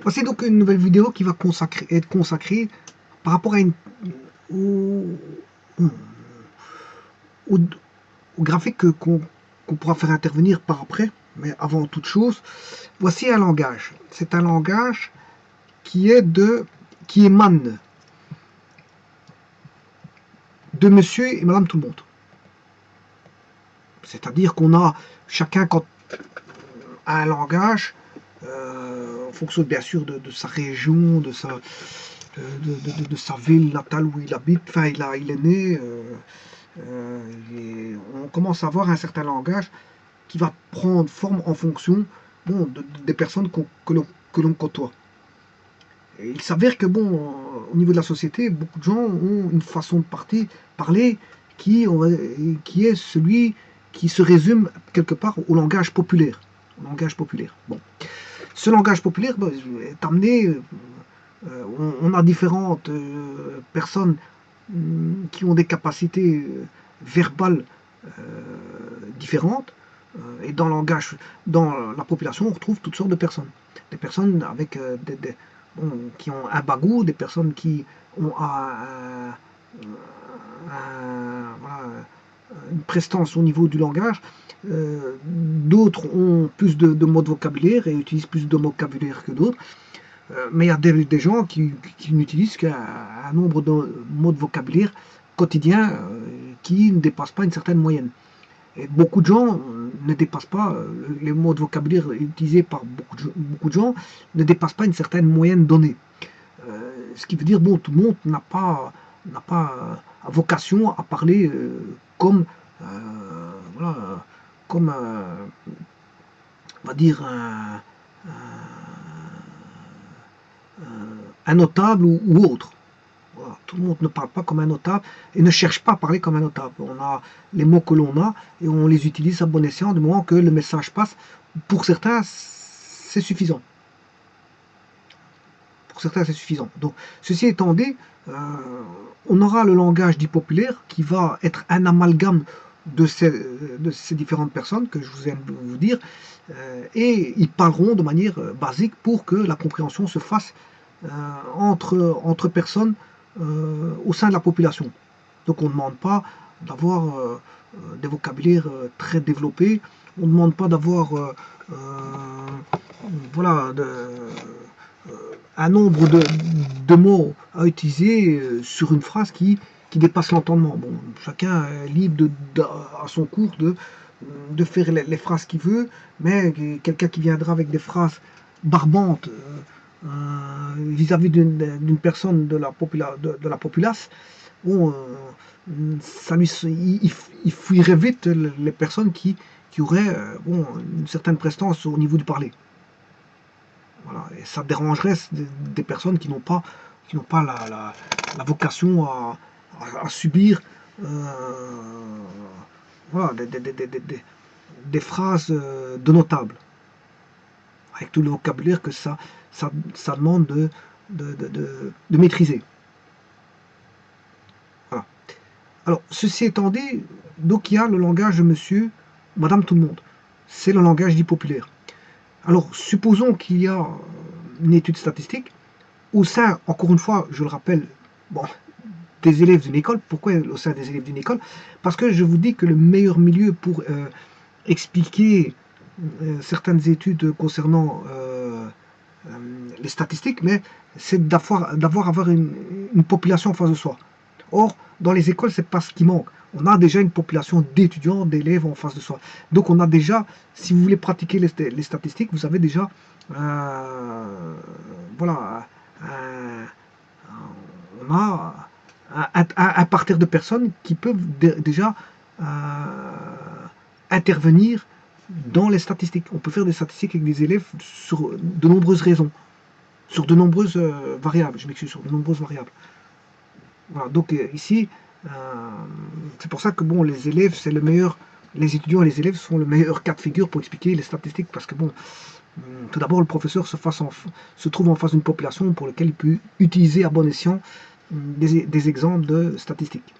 Voici donc une nouvelle vidéo qui va être consacrée par rapport à au, au graphique qu'on pourra faire intervenir par après. Mais avant toute chose, voici un langage. C'est un langage qui émane de monsieur et madame tout le monde. C'est-à-dire qu'on a chacun quand un langage en fonction bien sûr de sa région, de sa ville natale où il habite, enfin il est né, et on commence à avoir un certain langage qui va prendre forme en fonction des personnes que l'on côtoie. Et il s'avère que au niveau de la société, beaucoup de gens ont une façon de parler qui est celui qui se résume quelque part au langage populaire. Bon. Ce langage populaire est amené, on a différentes personnes qui ont des capacités verbales différentes, et dans la population, on retrouve toutes sortes de personnes. Des personnes avec qui ont un bagou, des personnes qui ont une prestance au niveau du langage. D'autres ont plus de mots de vocabulaire et utilisent plus de vocabulaire que d'autres. Mais il y a des gens qui n'utilisent qu'un nombre de mots de vocabulaire quotidien qui ne dépasse pas une certaine moyenne. Et beaucoup de gens ne dépassent pas, les mots de vocabulaire utilisés par beaucoup de gens ne dépassent pas une certaine moyenne donnée. Ce qui veut dire, tout le monde n'a pas vocation à parler comme, on va dire, un notable ou autre. Voilà, tout le monde ne parle pas comme un notable et ne cherche pas à parler comme un notable. On a les mots que l'on a et on les utilise à bon escient du moment que le message passe. Pour certains, c'est suffisant. Donc, ceci étant dit, on aura le langage dit populaire qui va être un amalgame de ces différentes personnes que je vous viens de vous dire, et ils parleront de manière basique pour que la compréhension se fasse entre personnes au sein de la population. Donc on ne demande pas d'avoir des vocabulaires très développés, on ne demande pas d'avoir un nombre de mots à utiliser sur une phrase qui dépasse l'entendement. Chacun est libre à son cours de faire les phrases qu'il veut, mais quelqu'un qui viendra avec des phrases barbantes vis-à-vis d'une personne de la populace, il fuirait vite les personnes qui auraient une certaine prestance au niveau du parler. Voilà, et ça dérangerait des personnes qui n'ont pas la vocation à subir des phrases de notables, avec tout le vocabulaire que ça demande de maîtriser. Voilà. Alors, ceci étant dit, donc il y a le langage de monsieur, madame, tout le monde. C'est le langage dit populaire. Alors, supposons qu'il y a une étude statistique au sein, encore une fois, je le rappelle, des élèves d'une école. Pourquoi au sein des élèves d'une école? Parce que je vous dis que le meilleur milieu pour expliquer certaines études concernant les statistiques, mais c'est d'avoir une population en face de soi. Or, dans les écoles, c'est pas ce qui manque. On a déjà une population d'étudiants, d'élèves en face de soi. Donc on a déjà, si vous voulez pratiquer les statistiques, vous avez déjà on a un parterre de personnes qui peuvent déjà intervenir dans les statistiques. On peut faire des statistiques avec des élèves sur de nombreuses raisons, sur de nombreuses variables, sur de nombreuses variables. Voilà, donc ici, c'est pour ça que les élèves, c'est le meilleur, les étudiants et les élèves sont le meilleur cas de figure pour expliquer les statistiques, parce que tout d'abord, le professeur se trouve en face d'une population pour laquelle il peut utiliser à bon escient des exemples de statistiques.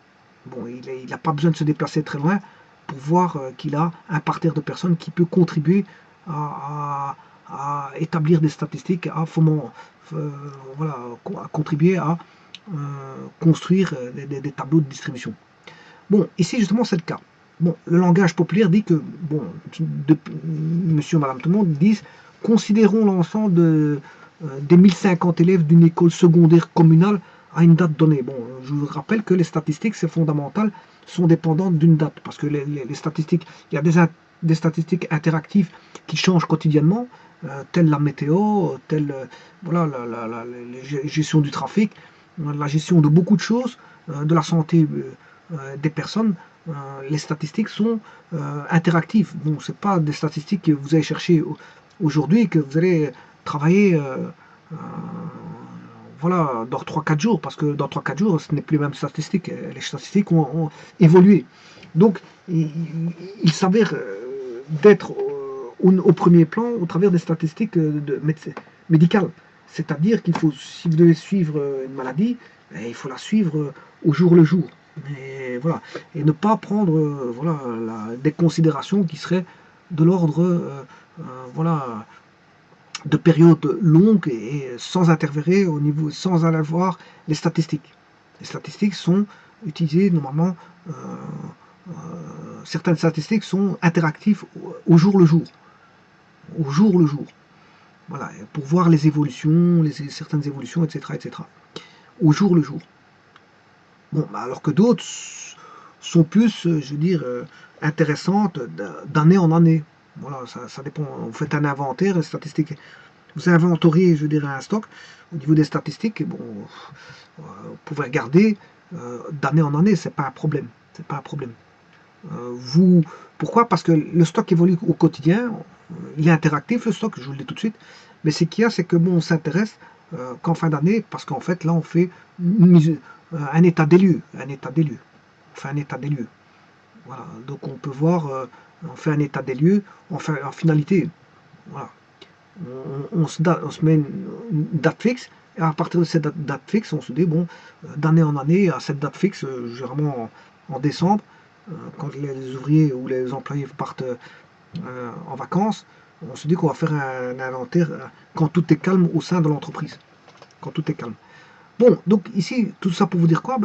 Il n'a pas besoin de se déplacer très loin pour voir qu'il a un parterre de personnes qui peut contribuer à à établir des statistiques, à voilà, à contribuer à construire des tableaux de distribution. Bon, ici justement c'est le cas. Bon, le langage populaire dit que, bon, monsieur, madame, tout le monde disent, considérons l'ensemble des 1050 élèves d'une école secondaire communale à une date donnée. Bon, je vous rappelle que les statistiques, c'est fondamental, sont dépendantes d'une date, parce que les statistiques, il y a des statistiques interactives qui changent quotidiennement, telle la météo, telle voilà, la gestion du trafic, la gestion de beaucoup de choses, de la santé des personnes. Les statistiques sont interactives. Bon, c'est pas des statistiques que vous allez chercher aujourd'hui, que vous allez travailler voilà, dans 3-4 jours, parce que dans 3-4 jours, ce n'est plus les mêmes statistiques. Les statistiques ont évolué. Donc, il s'avère d'être au premier plan au travers des statistiques médicales. C'est-à-dire qu'il faut, si vous devez suivre une maladie, il faut la suivre au jour le jour. Et, voilà. Et ne pas prendre voilà, des considérations qui seraient de l'ordre voilà, de périodes longues et sans interférer au niveau, sans aller voir les statistiques. Les statistiques sont utilisées normalement, certaines statistiques sont interactives au jour le jour. Au jour le jour. Voilà, pour voir les évolutions, certaines évolutions, etc., etc. Au jour le jour. Bon, alors que d'autres sont plus, je veux dire, intéressantes d'année en année. Voilà, ça dépend. Vous faites un inventaire, statistique. Vous inventoriez, je veux dire, un stock. Au niveau des statistiques, bon, vous pouvez regarder d'année en année, c'est pas un problème. C'est pas un problème. Pourquoi? Parce que le stock évolue au quotidien. Il est interactif, le stock, je vous le dis tout de suite. Mais ce qu'il y a, c'est que bon, on s'intéresse qu'en fin d'année, parce qu'en fait, là, on fait un état des lieux. Un état des lieux. On fait un état des lieux. Voilà. Donc, on peut voir, on fait un état des lieux, on fait en finalité. Voilà. On se met une date fixe, et à partir de cette date fixe, on se dit, bon, d'année en année, à cette date fixe, généralement en décembre, quand les ouvriers ou les employés partent en vacances, on se dit qu'on va faire un inventaire quand tout est calme au sein de l'entreprise. Quand tout est calme. Bon, donc ici, tout ça pour vous dire quoi?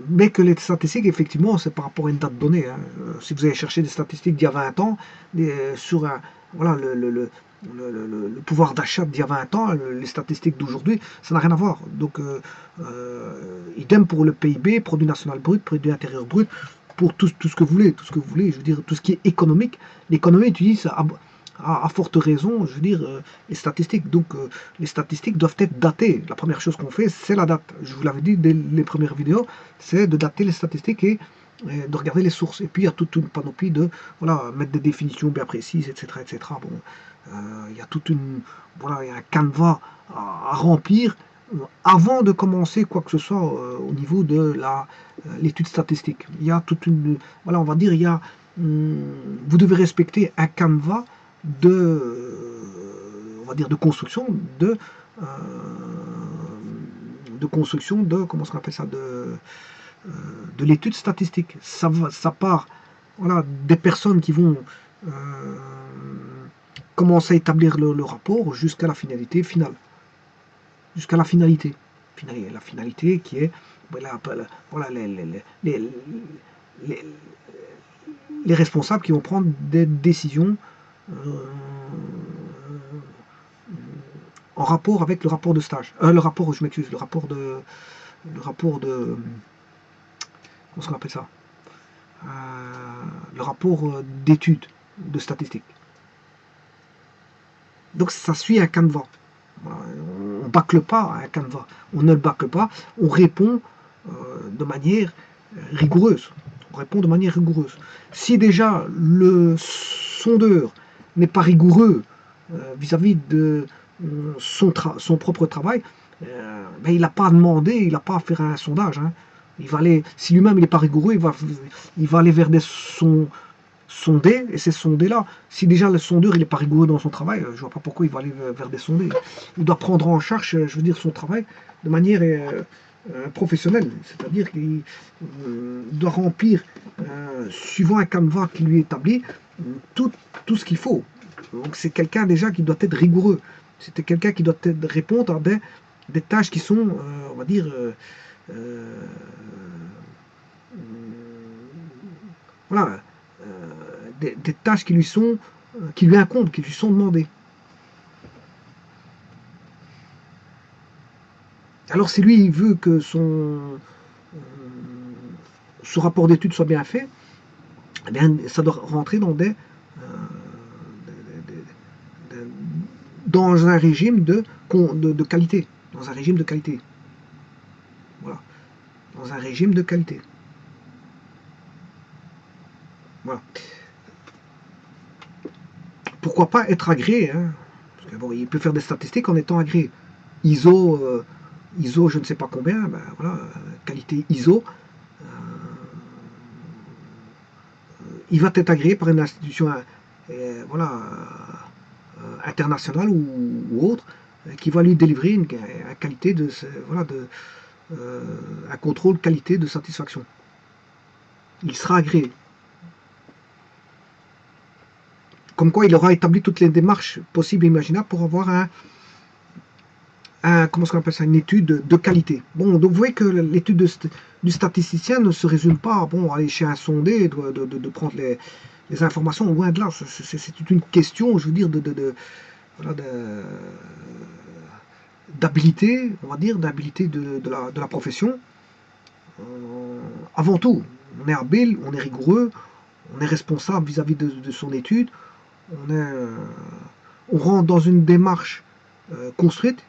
Mais que les statistiques, effectivement, c'est par rapport à une date donnée. Hein. Si vous allez chercher des statistiques d'il y a 20 ans, sur voilà, le pouvoir d'achat d'il y a 20 ans, les statistiques d'aujourd'hui, ça n'a rien à voir. Donc, idem pour le PIB, produit national brut, produit intérieur brut, pour tout ce que vous voulez, je veux dire, tout ce qui est économique. L'économie utilise à forte raison, je veux dire, les statistiques. Donc, les statistiques doivent être datées. La première chose qu'on fait, c'est la date. Je vous l'avais dit dès les premières vidéos, c'est de dater les statistiques et de regarder les sources. Et puis, il y a toute une panoplie de, voilà, mettre des définitions bien précises, etc., etc. Bon, il y a toute une, voilà, il y a un canevas à remplir avant de commencer quoi que ce soit au niveau de l'étude statistique. Il y a toute une, voilà, on va dire, il y a, vous devez respecter un canevas on va dire, de construction euh, comment on appelle ça, de l'étude statistique. Ça part, voilà, des personnes qui vont commencer à établir le rapport jusqu'à la finalité finale. Jusqu'à la finalité. La finalité qui est voilà, les responsables qui vont prendre des décisions en rapport avec le rapport de stage. Je m'excuse, le rapport de, comment on appelle ça le rapport d'études de statistiques. Donc ça suit un canevas. On ne bâcle pas un canevas. On ne le bâcle pas. On répond de manière rigoureuse. Si déjà le sondeur n'est pas rigoureux vis-à-vis de son propre travail, il n'a pas à demander, il n'a pas à faire un sondage. Hein. Il va aller, si lui-même il n'est pas rigoureux, il va aller vers des sondés, et ces sondés-là, si déjà le sondeur il n'est pas rigoureux dans son travail, je ne vois pas pourquoi il va aller vers des sondés. Il doit prendre en charge, je veux dire, son travail de manière professionnelle, c'est-à-dire qu'il doit remplir, suivant un canevas qui lui est établi, tout ce qu'il faut. Donc c'est quelqu'un déjà qui doit être rigoureux. C'était quelqu'un qui doit répondre à des tâches qui sont, on va dire, euh, voilà, des tâches qui lui sont, qui lui incombent, qui lui sont demandées. Alors si lui il veut que son rapport d'études soit bien fait, eh bien, ça doit rentrer dans un régime de qualité. Dans un régime de qualité. Voilà. Dans un régime de qualité. Voilà. Pourquoi pas être agréé, hein, parce que bon, il peut faire des statistiques en étant agréé. ISO je ne sais pas combien, ben voilà, qualité ISO, il va être agréé par une institution voilà, internationale ou autre, qui va lui délivrer une qualité de, voilà, un contrôle qualité de satisfaction. Il sera agréé. Comme quoi il aura établi toutes les démarches possibles et imaginables pour avoir comment est-ce qu'on appelle ça, une étude de qualité. Bon, donc vous voyez que l'étude du statisticien ne se résume pas à aller chez un sondé, de prendre les informations, loin de là. C'est une question, je veux dire, voilà, d'habilité, on va dire, d'habilité de la profession. Avant tout, on est habile, on est rigoureux, on est responsable vis-à-vis de son étude, on rentre dans une démarche construite,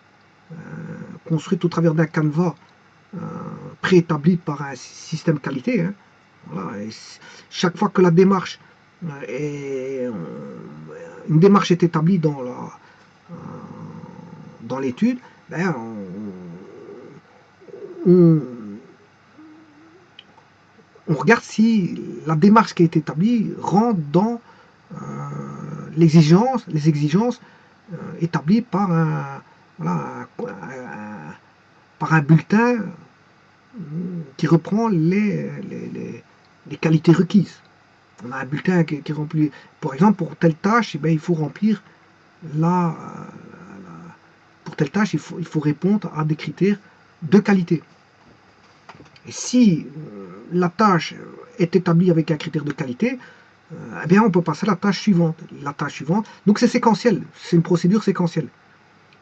construite au travers d'un canevas préétabli par un système qualité. Hein. Voilà. Et chaque fois que la démarche une démarche est établie dans l'étude, ben, on regarde si la démarche qui est établie rentre dans les exigences établies par voilà, par un bulletin qui reprend les qualités requises. On a un bulletin qui remplit, par exemple, pour telle tâche, eh bien, il faut remplir pour telle tâche, il faut répondre à des critères de qualité. Et si la tâche est établie avec un critère de qualité, eh bien, on peut passer à la tâche suivante. La tâche suivante, donc c'est séquentiel, c'est une procédure séquentielle.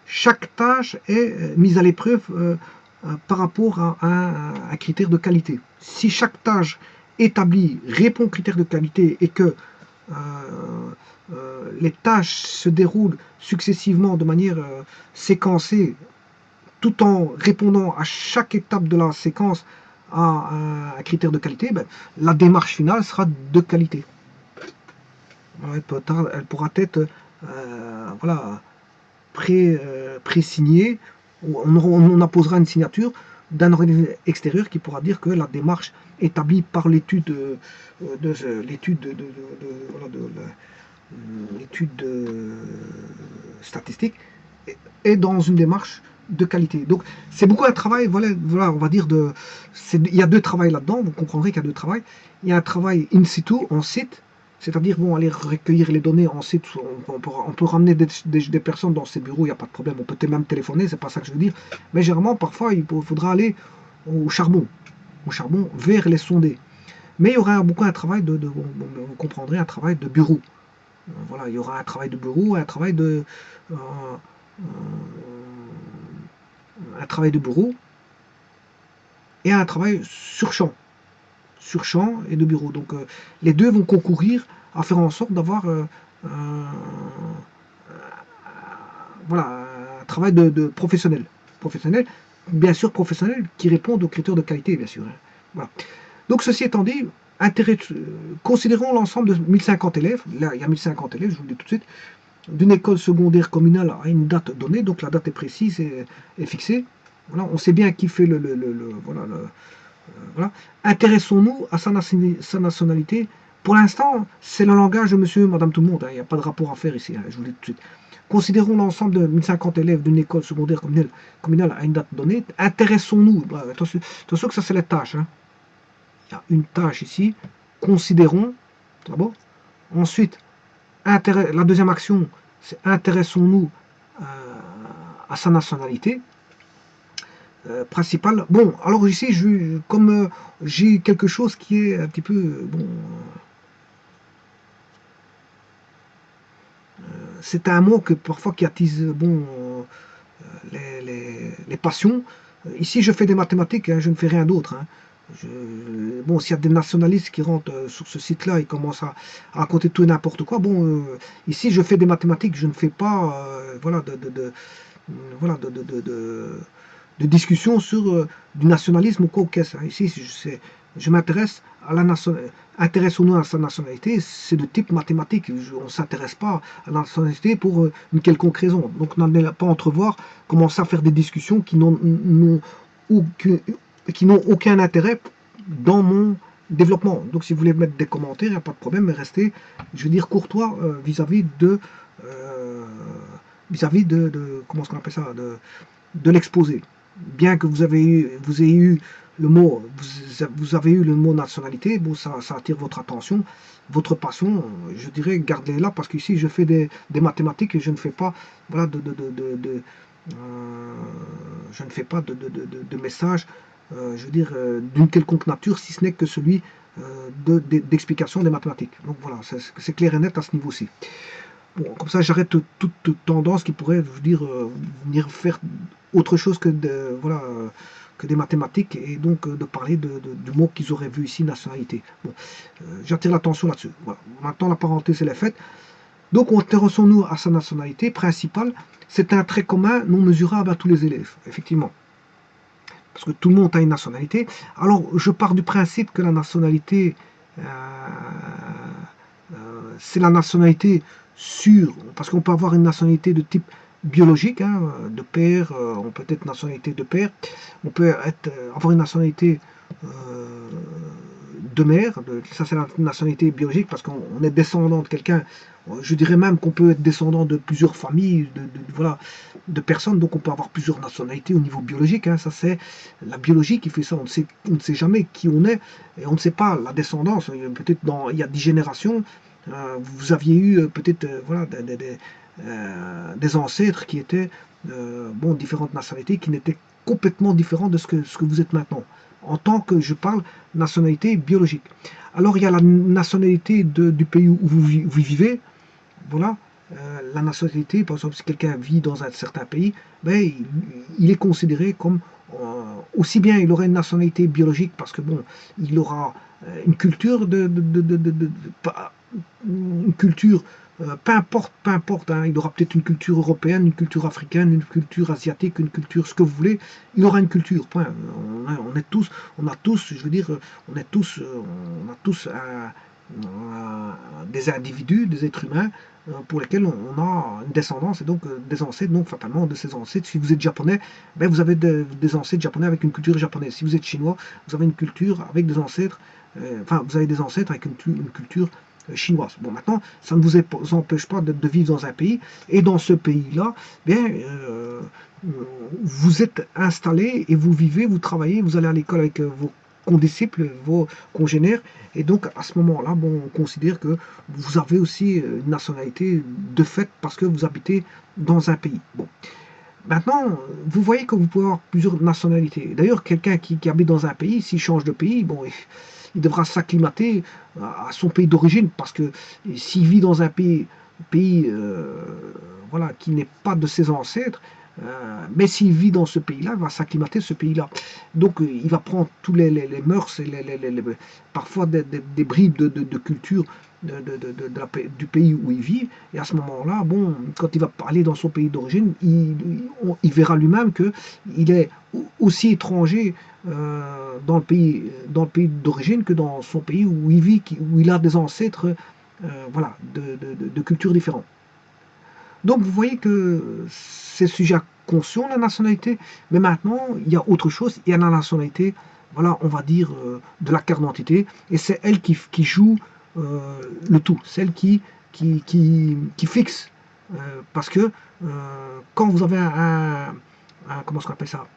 Chaque tâche est mise à l'épreuve par rapport à un critère de qualité. Si chaque tâche établie répond aux critères de qualité et que les tâches se déroulent successivement de manière séquencée, tout en répondant à chaque étape de la séquence à un critère de qualité, ben, la démarche finale sera de qualité. Elle pourra être voilà, pré-signée, on apposera une signature d'un organisme extérieur qui pourra dire que la démarche établie par l'étude statistique est dans une démarche de qualité. Donc c'est beaucoup un travail, voilà, on va dire il y a deux travails là-dedans, vous comprendrez qu'il y a deux travails. Il y a un travail in situ, en site, c'est-à-dire bon, aller recueillir les données en site, on peut ramener des personnes dans ces bureaux, il n'y a pas de problème, on peut même téléphoner, c'est pas ça que je veux dire, mais généralement parfois il faudra aller au charbon vers les sondés. Mais il y aura beaucoup un travail vous comprendrez, un travail de bureau. Voilà, il y aura un travail de bureau, un travail de bureau et un travail sur champ et de bureau. Donc les deux vont concourir à faire en sorte d'avoir voilà, un travail de professionnel, bien sûr professionnel, qui répond aux critères de qualité, bien sûr. Hein. Voilà. Donc ceci étant dit, considérons l'ensemble de 1050 élèves, là il y a 1050 élèves, je vous le dis tout de suite, d'une école secondaire communale à une date donnée, donc la date est précise et fixée. Voilà, on sait bien qui fait voilà. Intéressons-nous à sa nationalité. Pour l'instant, c'est le langage de monsieur, madame, tout le monde. Il n'y a pas de rapport à faire ici, je vous le dis tout de suite. Considérons l'ensemble de 1050 élèves d'une école secondaire communale à une date donnée. Intéressons-nous. Attention que ça, c'est la tâche. Hein. Il y a une tâche ici. Considérons. D'abord. Ensuite, la deuxième action, c'est intéressons-nous à sa nationalité principale. Bon, alors ici, comme j'ai quelque chose qui est un petit peu, bon, c'est un mot que parfois qui attise, bon, les passions. Ici, je fais des mathématiques, hein, je ne fais rien d'autre. Hein. Bon, s'il y a des nationalistes qui rentrent sur ce site-là et commencent à raconter tout et n'importe quoi, bon, ici, je fais des mathématiques, je ne fais pas, voilà, voilà, de discussion sur du nationalisme ou quoi que ce soit. Ici, je m'intéresse à la nationalité. Intéressons-nous à sa nationalité, c'est de type mathématique. On ne s'intéresse pas à la nationalité pour une quelconque raison. Donc, n'allez pas entrevoir, commencer à faire des discussions qui n'ont aucun intérêt dans mon développement. Donc, si vous voulez mettre des commentaires, il n'y a pas de problème, mais restez, je veux dire, courtois vis-à-vis de comment est-ce qu'on appelle ça, de l'exposé. Bien que vous ayez eu le mot, vous avez eu le mot nationalité, bon, ça attire votre attention, votre passion, je dirais, gardez-les là, parce qu'ici, je fais des mathématiques et je ne fais pas, voilà, je ne fais pas de message, je veux dire, d'une quelconque nature, si ce n'est que celui d'explication des mathématiques. Donc voilà, c'est clair et net à ce niveau-ci. Bon, comme ça, j'arrête toute tendance qui pourrait vous dire venir faire autre chose que voilà, que des mathématiques et donc de parler du mot qu'ils auraient vu ici, nationalité. Bon, j'attire l'attention là-dessus. Voilà. Maintenant, la parenthèse, elle est faite. Donc, intéressons-nous à sa nationalité principale. C'est un trait commun non mesurable à tous les élèves, effectivement. Parce que tout le monde a une nationalité. Alors, je pars du principe que la nationalité, c'est la nationalité sûre, parce qu'on peut avoir une nationalité de type biologique, hein, de père, on peut être nationalité de père, on peut avoir une nationalité de mère, ça c'est la nationalité biologique parce qu'on est descendant de quelqu'un. Je dirais même qu'on peut être descendant de plusieurs familles, voilà, de personnes, donc on peut avoir plusieurs nationalités au niveau biologique. Hein, ça c'est la biologie qui fait ça. On ne sait jamais qui on est et on ne sait pas la descendance. Peut-être il y a 10 générations, vous aviez eu peut-être voilà, des ancêtres qui étaient bon, différentes nationalités qui n'étaient complètement différents de ce que vous êtes maintenant. En tant que je parle nationalité biologique. Alors il y a la nationalité du pays où vous vivez, voilà. La nationalité, par exemple, si quelqu'un vit dans un certain pays, ben, il est considéré comme aussi bien il aura une nationalité biologique parce que bon, il aura une culture une culture peu importe, hein, il aura peut-être une culture européenne, une culture africaine, une culture asiatique, une culture, ce que vous voulez, il aura une culture, point. On a tous, je veux dire, on a tous des individus, des êtres humains, pour lesquels on a une descendance et donc des ancêtres, donc fatalement de ces ancêtres. Si vous êtes japonais, ben vous avez des ancêtres japonais avec une culture japonaise. Si vous êtes chinois, vous avez une culture avec des ancêtres, enfin vous avez des ancêtres avec une culture chinoise. Bon, maintenant, ça ne vous empêche pas de vivre dans un pays, et dans ce pays-là, bien, vous êtes installé et vous vivez, vous travaillez, vous allez à l'école avec vos condisciples, vos congénères, et donc à ce moment-là, bon, on considère que vous avez aussi une nationalité de fait parce que vous habitez dans un pays. Bon. Maintenant, vous voyez que vous pouvez avoir plusieurs nationalités. D'ailleurs, quelqu'un qui habite dans un pays, s'il change de pays, bon, il devra s'acclimater à son pays d'origine, parce que s'il vit dans un pays voilà, qui n'est pas de ses ancêtres, mais s'il vit dans ce pays-là, il va s'acclimater à ce pays-là. Donc il va prendre tous les mœurs, et parfois des bribes de culture du pays où il vit, et à ce moment-là, bon, quand il va aller dans son pays d'origine, il verra lui-même qu'il est aussi étranger dans le pays d'origine que dans son pays où il vit, où il a des ancêtres voilà, de cultures différentes. Donc vous voyez que c'est sujet à conscience la nationalité, mais maintenant il y a autre chose, il y a la nationalité, voilà, on va dire de la carte d'identité, et c'est elle qui joue le tout, celle qui fixe, parce que quand vous avez comment est-ce qu'on appelle ça,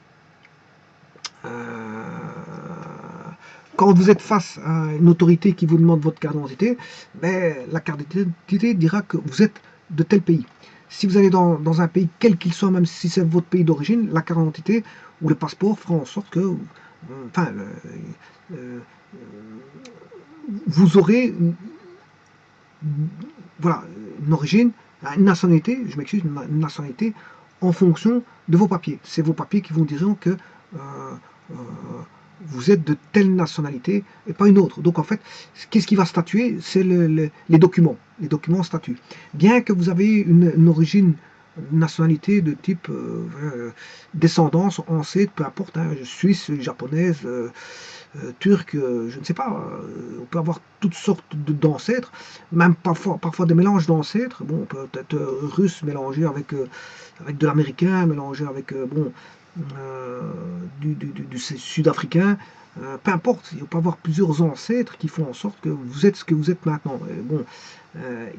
quand vous êtes face à une autorité qui vous demande votre carte d'identité, ben, la carte d'identité dira que vous êtes de tel pays. Si vous allez dans un pays quel qu'il soit, même si c'est votre pays d'origine, la carte d'identité ou le passeport fera en sorte que enfin, vous aurez voilà, une origine, une nationalité, je m'excuse, une nationalité en fonction de vos papiers. C'est vos papiers qui vous diront que euh, vous êtes de telle nationalité et pas une autre. Donc en fait, qu'est-ce qui va statuer? C'est les documents. Les documents statuent. Bien que vous avez une origine, une nationalité de type descendance, ancêtre, peu importe, hein, suisse, japonaise, turque, je ne sais pas, on peut avoir toutes sortes d'ancêtres, même parfois des mélanges d'ancêtres, bon, peut-être russe mélangé avec de l'américain, mélangé avec du sud-africain, peu importe, il peut y avoir plusieurs ancêtres qui font en sorte que vous êtes ce que vous êtes maintenant. Et bon,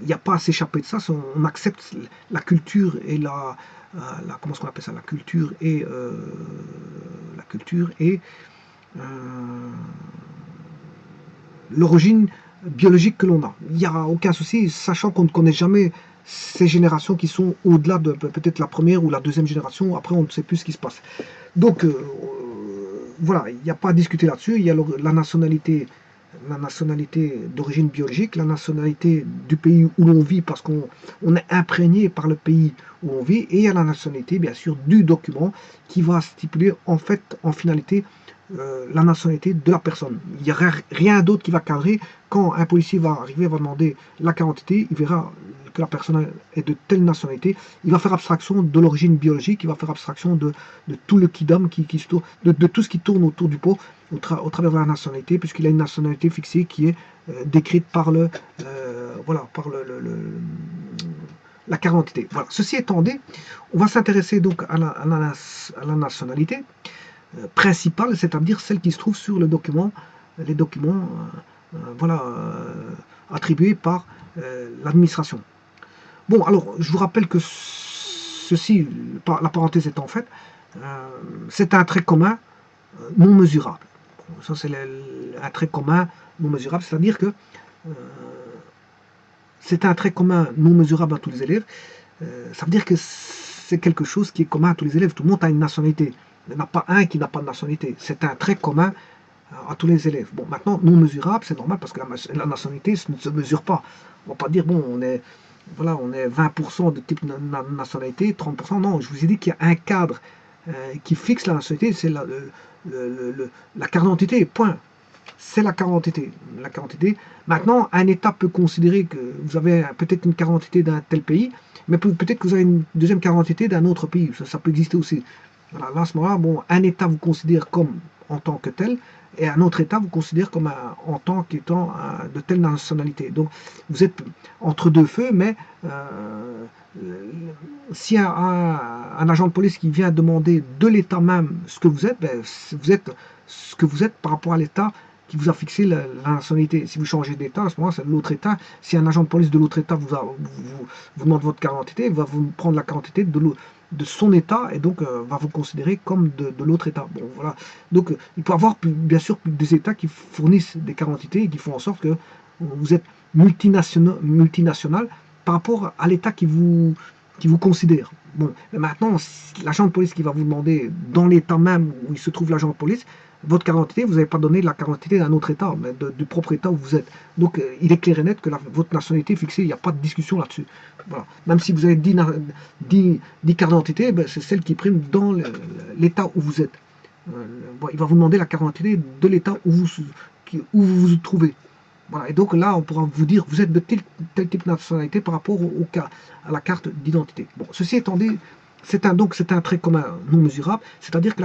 il n'y a pas à s'échapper de ça, on accepte la culture et comment est-ce qu'on appelle ça, la culture et l'origine biologique que l'on a. Il n'y a aucun souci, sachant qu'on ne connaît jamais ces générations qui sont au-delà de peut-être la première ou la deuxième génération. Après, on ne sait plus ce qui se passe. Donc, voilà, il n'y a pas à discuter là-dessus. Il y a la nationalité d'origine biologique, la nationalité du pays où l'on vit parce qu'on est imprégné par le pays où on vit, et il y a la nationalité, bien sûr, du document qui va stipuler en fait, en finalité, la nationalité de la personne. Il n'y a rien d'autre qui va cadrer. Quand un policier va arriver, va demander la carte d'identité, il verra que la personne est de telle nationalité. Il va faire abstraction de l'origine biologique, il va faire abstraction de tout le kidam de tout ce qui tourne autour du pot au travers de la nationalité, puisqu'il a une nationalité fixée qui est décrite par la carte d'identité. Voilà. Ceci étant dit, on va s'intéresser donc à la nationalité principale, c'est-à-dire celle qui se trouve sur les documents attribués par l'administration. Bon, alors, je vous rappelle que ceci, la parenthèse étant faite, c'est un trait commun non mesurable. Ça, c'est un trait commun non mesurable, c'est-à-dire que c'est un trait commun non mesurable à tous les élèves. Ça veut dire que c'est quelque chose qui est commun à tous les élèves. Tout le monde a une nationalité. Il n'y en a pas un qui n'a pas de nationalité. C'est un trait commun à tous les élèves. Bon, maintenant, non mesurable, c'est normal parce que la nationalité ne se mesure pas. On ne va pas dire, bon, on est 20% de type nationalité, 30%. Non, je vous ai dit qu'il y a un cadre qui fixe la nationalité, c'est la carte d'identité, point. C'est la carte d'identité. Maintenant, un État peut considérer que vous avez peut-être une carte d'identité d'un tel pays, mais peut-être que vous avez une deuxième carte d'identité d'un autre pays. Ça peut exister aussi. Voilà, là, à ce moment-là, bon, un État vous considère comme en tant que tel, et un autre État vous considère comme en tant qu'étant de telle nationalité. Donc, vous êtes entre deux feux, mais si un agent de police qui vient demander de l'État même ce que vous êtes, ben, vous êtes ce que vous êtes par rapport à l'État qui vous a fixé la nationalité. Si vous changez d'État, à ce moment-là, c'est l'autre État. Si un agent de police de l'autre État vous demande votre carte d'identité, il va vous prendre la carte d'identité de son État et donc va vous considérer comme de l'autre État. Bon, voilà. Donc, il peut y avoir bien sûr des États qui fournissent des cartes d'identité et qui font en sorte que vous êtes multinational par rapport à l'État qui vous considère. Bon, mais maintenant, l'agent de police qui va vous demander, dans l'État même où il se trouve l'agent de police, votre carte d'identité, vous n'avez pas donné la carte d'identité d'un autre État, mais du propre État où vous êtes. Donc, il est clair et net que votre nationalité est fixée, il n'y a pas de discussion là-dessus. Voilà. Même si vous avez 10 cartes d'identité, ben, c'est celle qui prime dans l'État où vous êtes. Il va vous demander la carte d'identité de l'État où vous vous trouvez. Voilà. Et donc là, on pourra vous dire, vous êtes de tel type de nationalité par rapport à la carte d'identité. Bon, ceci étant dit, c'est un trait commun non mesurable, c'est-à-dire que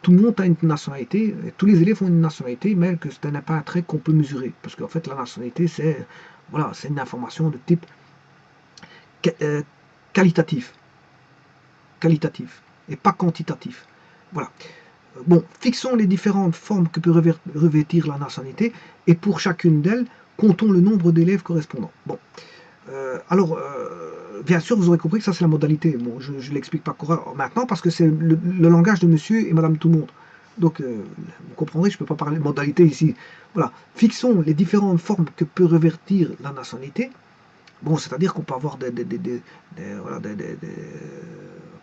tout le monde a une nationalité, tous les élèves ont une nationalité, mais que ce n'est pas un trait qu'on peut mesurer. Parce qu'en fait, la nationalité, c'est une information de type qualitatif. Qualitatif, et pas quantitatif. Voilà. Bon, fixons les différentes formes que peut revêtir la nationalité, et pour chacune d'elles, comptons le nombre d'élèves correspondants. Bon, alors, bien sûr, vous aurez compris que ça, c'est la modalité. Bon, je ne l'explique pas maintenant, parce que c'est le langage de monsieur et madame tout le monde. Donc, vous comprendrez, je ne peux pas parler de modalité ici. Voilà, fixons les différentes formes que peut revêtir la nationalité. Bon, c'est-à-dire qu'on peut avoir voilà, on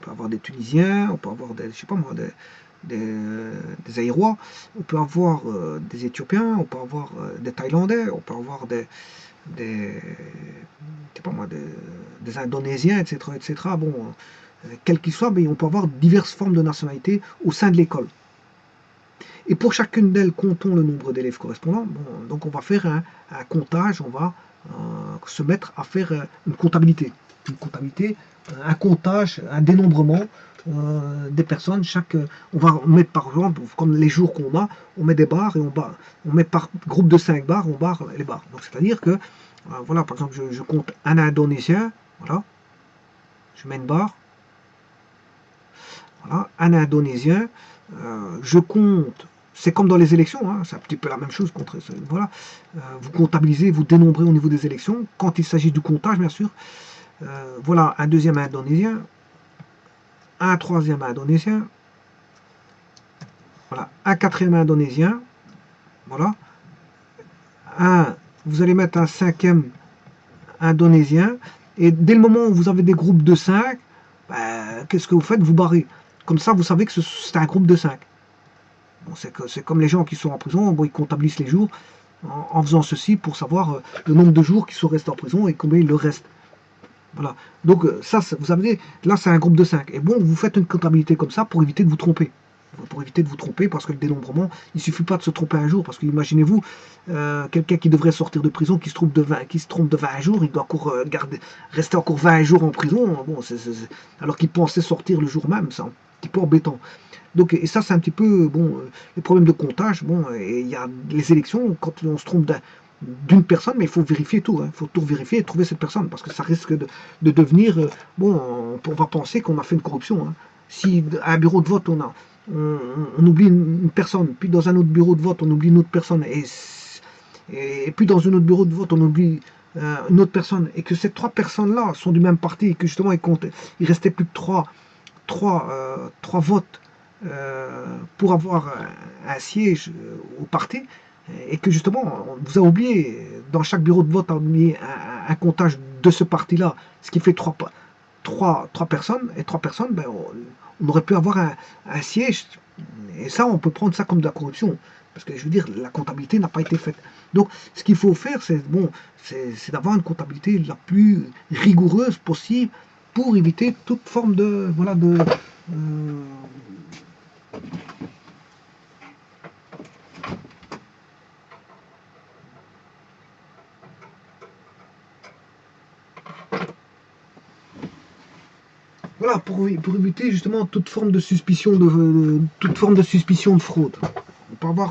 peut avoir des Tunisiens, on peut avoir des, je sais pas moi, des Aïrois, on peut avoir des Éthiopiens, on peut avoir des Thaïlandais, on peut avoir des, je sais pas moi, des Indonésiens, etc., etc. Bon, quel qu'il soit, mais on peut avoir diverses formes de nationalité au sein de l'école. Et pour chacune d'elles, comptons le nombre d'élèves correspondants. Bon, donc on va faire un comptage, on va se mettre à faire une comptabilité. Une comptabilité, un comptage, un dénombrement des personnes. On va mettre par exemple, comme les jours qu'on a, on met des barres et on met par groupe de 5 barres, on barre les barres. Donc c'est-à-dire que, voilà, par exemple, je compte un Indonésien, voilà, je mets une barre, voilà, un Indonésien, je compte, c'est comme dans les élections, hein, c'est un petit peu la même chose. Voilà, vous comptabilisez, vous dénombrez au niveau des élections, quand il s'agit du comptage, bien sûr. Voilà, un deuxième Indonésien, un troisième Indonésien, voilà, un quatrième Indonésien, voilà, vous allez mettre un cinquième Indonésien, et dès le moment où vous avez des groupes de 5, qu'est-ce que vous faites? Vous barrez. Comme ça, vous savez que c'est un groupe de 5. Bon, c'est comme les gens qui sont en prison, bon, ils comptabilisent les jours en faisant ceci pour savoir le nombre de jours qu'ils sont restés en prison et combien il leur reste. Voilà. Donc ça, vous avez, là c'est un groupe de 5. Et bon, vous faites une comptabilité comme ça pour éviter de vous tromper. Pour éviter de vous tromper, parce que le dénombrement, il ne suffit pas de se tromper un jour. Parce que imaginez-vous, quelqu'un qui devrait sortir de prison, qui se trompe de 20 jours, il doit encore rester encore 20 jours en prison. Bon, alors qu'il pensait sortir le jour même, c'est un petit peu embêtant. Donc, et ça, c'est un petit peu, bon, les problèmes de comptage. Bon, et il y a les élections, quand on se trompe d'une personne, mais il faut vérifier tout. Il faut tout vérifier et trouver cette personne, parce que ça risque de devenir, bon, on va penser qu'on a fait une corruption. Hein. Si à un bureau de vote, on oublie une personne, puis dans un autre bureau de vote, on oublie une autre personne, et puis dans un autre bureau de vote, on oublie une autre personne, et que ces trois personnes-là sont du même parti, et que justement, il restait plus que trois votes pour avoir un siège au parti, et que justement, on vous a oublié, dans chaque bureau de vote, on a mis un comptage de ce parti-là, ce qui fait trois personnes, et trois personnes, ben, on aurait pu avoir un siège, et ça, on peut prendre ça comme de la corruption, parce que je veux dire, la comptabilité n'a pas été faite. Donc, ce qu'il faut faire, c'est bon, c'est d'avoir une comptabilité la plus rigoureuse possible pour éviter toute forme de, voilà, euh, voilà, pour éviter justement toute forme de suspicion de fraude.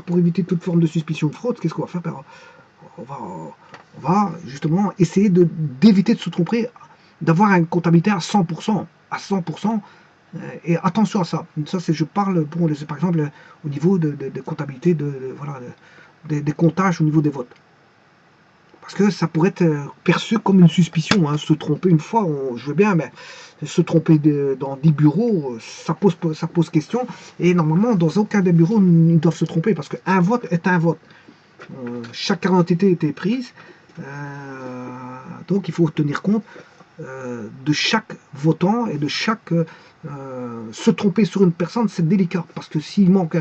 Pour éviter toute forme de suspicion de fraude, qu'est-ce qu'on va faire? on va, on va justement essayer d'éviter de se tromper, d'avoir une comptabilité à 100%, à 100%. Et attention à ça. Ça, je parle pour par exemple au niveau de comptabilité, voilà, des comptages au niveau des votes. Parce que ça pourrait être perçu comme une suspicion. Hein. Se tromper une fois, je veux bien, mais se tromper dans 10 bureaux, ça pose question. Et normalement, dans aucun des bureaux, ils doivent se tromper, parce qu'un vote est un vote. Chaque identité était prise, donc il faut tenir compte de chaque votant et de chaque... se tromper sur une personne, c'est délicat, parce que s'il manque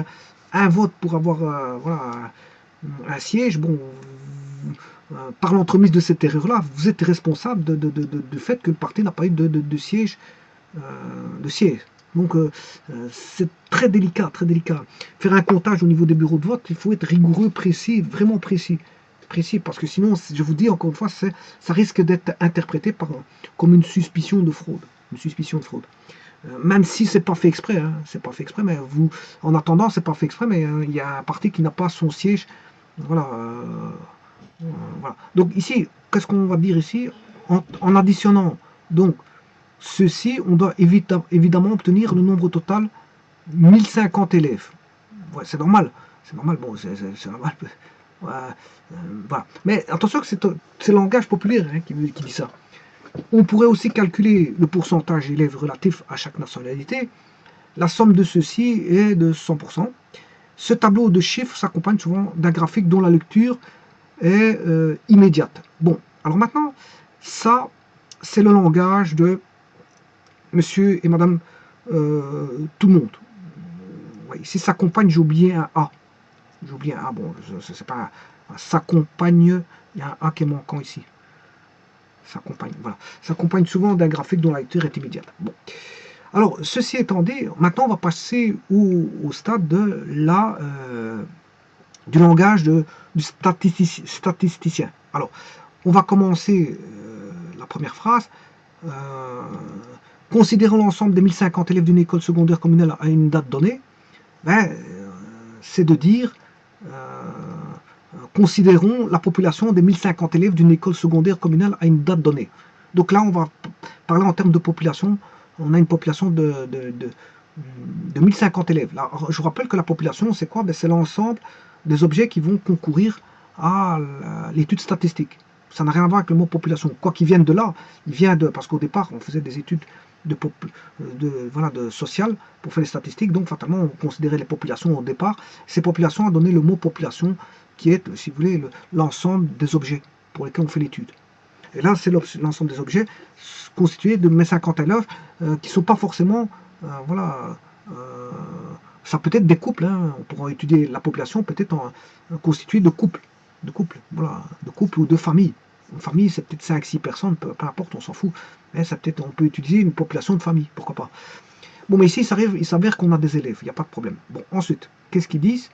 un vote pour avoir voilà, un siège, bon, par l'entremise de cette erreur-là, vous êtes responsable du fait que le parti n'a pas eu de siège. De siège. Donc c'est très délicat, très délicat. Faire un comptage au niveau des bureaux de vote, il faut être rigoureux, précis, vraiment précis. Précis, parce que sinon, je vous dis encore une fois, ça risque d'être interprété comme une suspicion de fraude. Une suspicion de fraude. Même si c'est pas fait exprès, hein, c'est pas fait exprès, mais en attendant, c'est pas fait exprès, mais il y a un parti qui n'a pas son siège. Voilà. Voilà. Donc ici, qu'est-ce qu'on va dire ici? En additionnant donc ceci, on doit évidemment obtenir le nombre total 1050 élèves. Ouais, c'est normal. C'est normal, bon, c'est normal. Voilà. Mais attention que c'est le langage populaire hein, qui dit ça. On pourrait aussi calculer le pourcentage d'élèves relatif à chaque nationalité. La somme de ceci est de 100%. Ce tableau de chiffres s'accompagne souvent d'un graphique dont la lecture est immédiate. Bon, alors maintenant, ça, c'est le langage de monsieur et madame tout le monde. Ouais, ici, s'accompagne, j'ai oublié un A. J'ai oublié un A, bon, c'est pas un s'accompagne, il y a un A qui est manquant ici. S'accompagne, voilà. S'accompagne souvent d'un graphique dont la lecture est immédiate. Bon. Alors, ceci étant dit, maintenant on va passer au stade de du langage du statisticien. Alors, on va commencer la première phrase. Considérant l'ensemble des 1050 élèves d'une école secondaire communale à une date donnée, ben, c'est de dire considérons la population des 1050 élèves d'une école secondaire communale à une date donnée. Donc là, on va parler en termes de population. On a une population de 1050 élèves. Là, je vous rappelle que la population, c'est quoi? Ben, c'est l'ensemble des objets qui vont concourir à l'étude statistique. Ça n'a rien à voir avec le mot population. Quoi qu'il vienne de là, il vient de... Parce qu'au départ, on faisait des études de sociales pour faire les statistiques. Donc, fatalement, on considérait les populations au départ. Ces populations ont donné le mot population qui est, si vous voulez, l'ensemble des objets pour lesquels on fait l'étude. Et là, c'est l'ensemble des objets constitués de mes 50 élèves qui ne sont pas forcément, ça peut être des couples, hein. On pourra étudier la population peut-être constituée de couples, de couples ou de familles. Une famille, c'est peut-être 5-6 personnes, peu importe, on s'en fout. Mais on peut utiliser une population de famille, pourquoi pas. Bon, mais ici, il s'avère qu'on a des élèves, il n'y a pas de problème. Bon, ensuite, qu'est-ce qu'ils disent?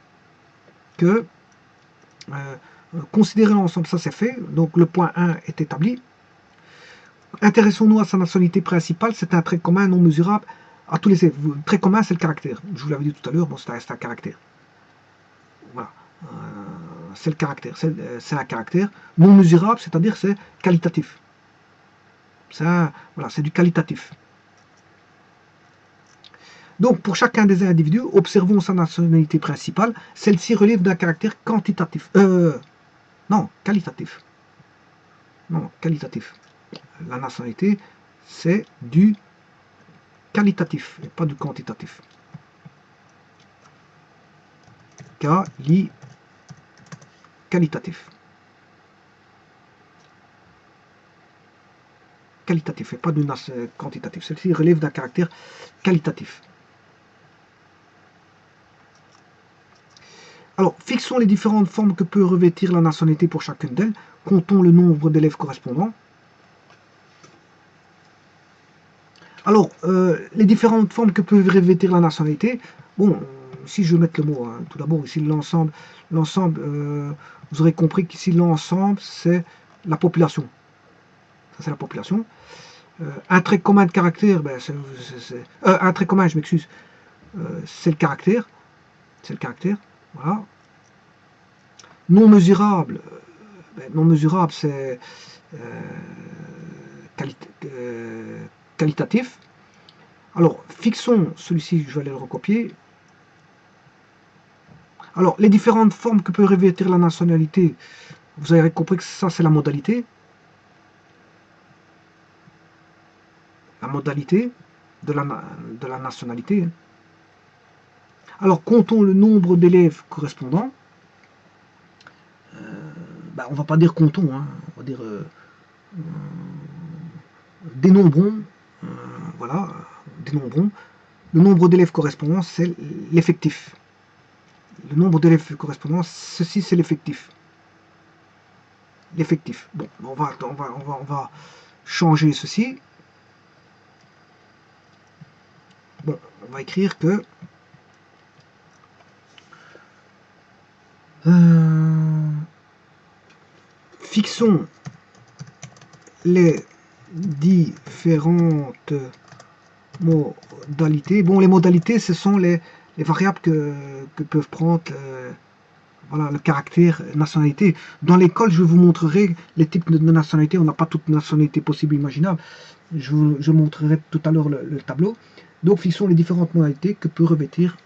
Que considérer l'ensemble, ça c'est fait, donc le point 1 est établi. Intéressons-nous à sa nationalité principale, c'est un trait commun non mesurable à tous les élèves. Le trait commun, c'est le caractère. Je vous l'avais dit tout à l'heure, bon, c'est un caractère. Voilà. C'est le caractère, c'est un caractère non mesurable, c'est-à-dire c'est qualitatif. Voilà, c'est du qualitatif. Donc, pour chacun des individus, observons sa nationalité principale. Celle-ci relève d'un caractère quantitatif. Non, qualitatif. Non, qualitatif. La nationalité, c'est du qualitatif, et pas du quantitatif. Qualitatif. Qualitatif, et pas du quantitatif. Celle-ci relève d'un caractère qualitatif. Alors, fixons les différentes formes que peut revêtir la nationalité pour chacune d'elles. Comptons le nombre d'élèves correspondants. Alors, les différentes formes que peut revêtir la nationalité, bon, si je veux mettre le mot, hein, tout d'abord, ici l'ensemble, vous aurez compris qu'ici l'ensemble, c'est la population. Ça, c'est la population. Un trait commun de caractère, ben, un trait commun, je m'excuse, c'est le caractère. C'est le caractère, voilà. Non mesurable, non mesurable, c'est qualitatif. Alors, fixons celui-ci, je vais aller le recopier. Alors, les différentes formes que peut revêtir la nationalité, vous avez compris que ça, c'est la modalité. La modalité de la nationalité. Alors, comptons le nombre d'élèves correspondants. On ne va pas dire comptons, hein, on va dire dénombrons. Voilà, dénombrons. Le nombre d'élèves correspondants, c'est l'effectif. Le nombre d'élèves correspondants, ceci c'est l'effectif. L'effectif. Bon, on va changer ceci. Bon, on va écrire que fixons les différentes modalités. Bon, les modalités, ce sont les variables que peuvent prendre voilà, le caractère nationalité. Dans l'école, je vous montrerai les types de nationalité. On n'a pas toute nationalité possible imaginable. Je montrerai tout à l'heure le tableau. Donc, fixons les différentes modalités que peut revêtir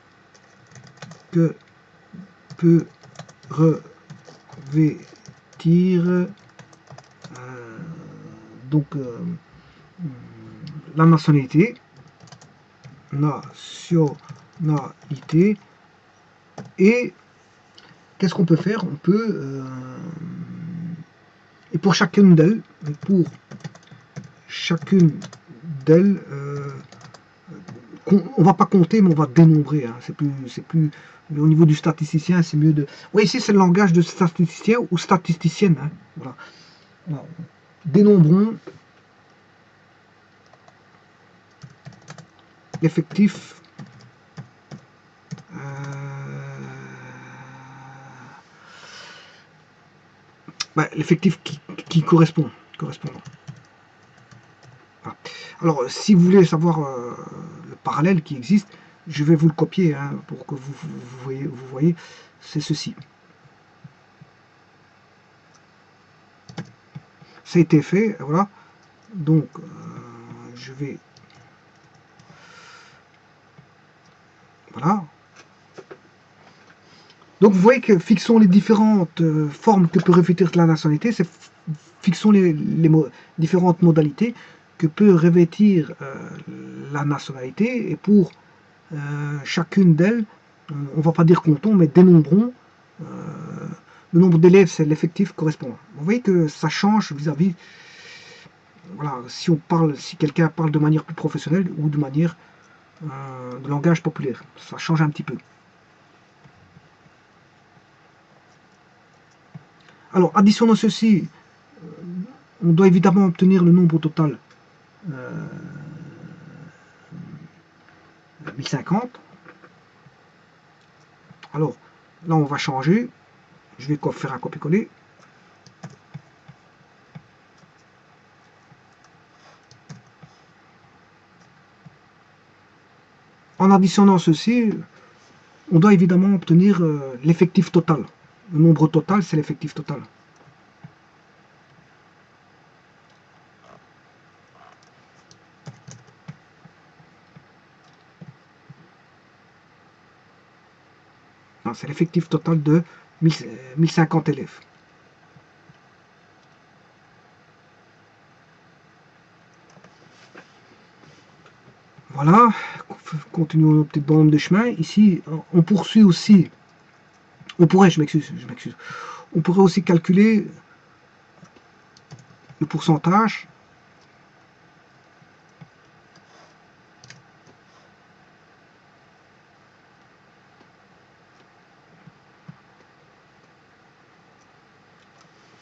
donc la nationalité Et qu'est-ce qu'on peut faire? On peut, et pour chacune d'elles, on va pas compter, mais on va dénombrer. Hein. C'est plus, au niveau du statisticien, c'est mieux de. Oui, ici c'est le langage de statisticien ou statisticienne. Hein. Voilà. Voilà. Dénombrons l'effectif l'effectif qui correspond. Voilà. Alors, si vous voulez savoir le parallèle qui existe, je vais vous le copier hein, pour que vous voyez, c'est ceci. Ça a été fait, voilà. Donc, je vais... Voilà. Donc, vous voyez que fixons les différentes formes que peut revêtir la nationalité, fixons les différentes modalités que peut revêtir la nationalité, et pour chacune d'elles, on ne va pas dire comptons, mais dénombrons le nombre d'élèves, c'est l'effectif correspondant. Vous voyez que ça change vis-à-vis, voilà, si quelqu'un parle de manière plus professionnelle ou de manière de langage populaire, ça change un petit peu. Alors, additionnant ceci, on doit évidemment obtenir le nombre total 1050. Alors, là, on va changer. Je vais faire un copier-coller. En additionnant ceci, on doit évidemment obtenir l'effectif total. Le nombre total, c'est l'effectif total. C'est l'effectif total de 1050 élèves. Voilà, continuons nos petites bandes de chemin. Ici, on poursuit aussi, on pourrait, je m'excuse, on pourrait aussi calculer le pourcentage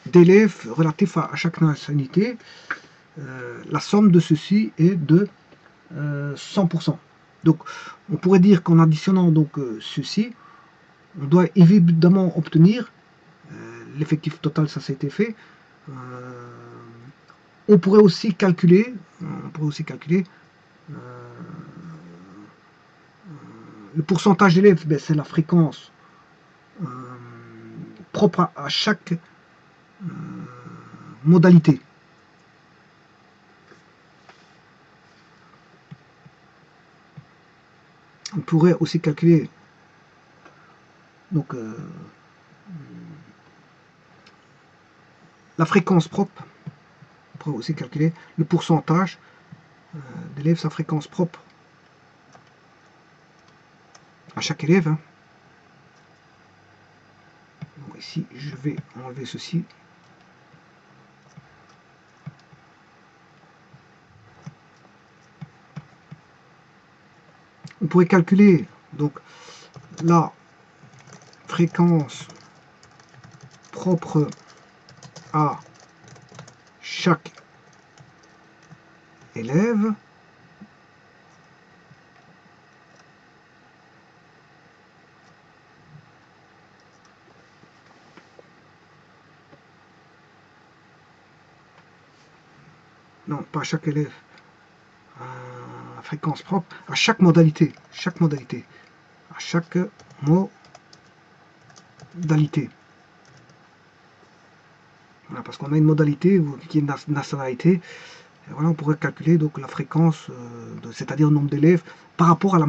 d'élèves relatifs à chaque nationalité. La somme de ceci est de 100%. Donc, on pourrait dire qu'en additionnant donc ceci, on doit évidemment obtenir l'effectif total, ça a été fait. On pourrait aussi calculer, le pourcentage d'élèves, ben, c'est la fréquence propre à chaque modalité. On pourrait aussi calculer donc la fréquence propre. On pourrait aussi calculer le pourcentage d'élèves, sa fréquence propre à chaque élève. Hein. Donc ici, je vais enlever ceci. On pourrait calculer donc la fréquence propre à chaque élève non pas à chaque élève fréquence propre à chaque modalité à chaque modalité. Voilà, parce qu'on a une modalité qui est une nationalité. Et voilà, on pourrait calculer donc la fréquence, c'est-à-dire le nombre d'élèves par rapport à la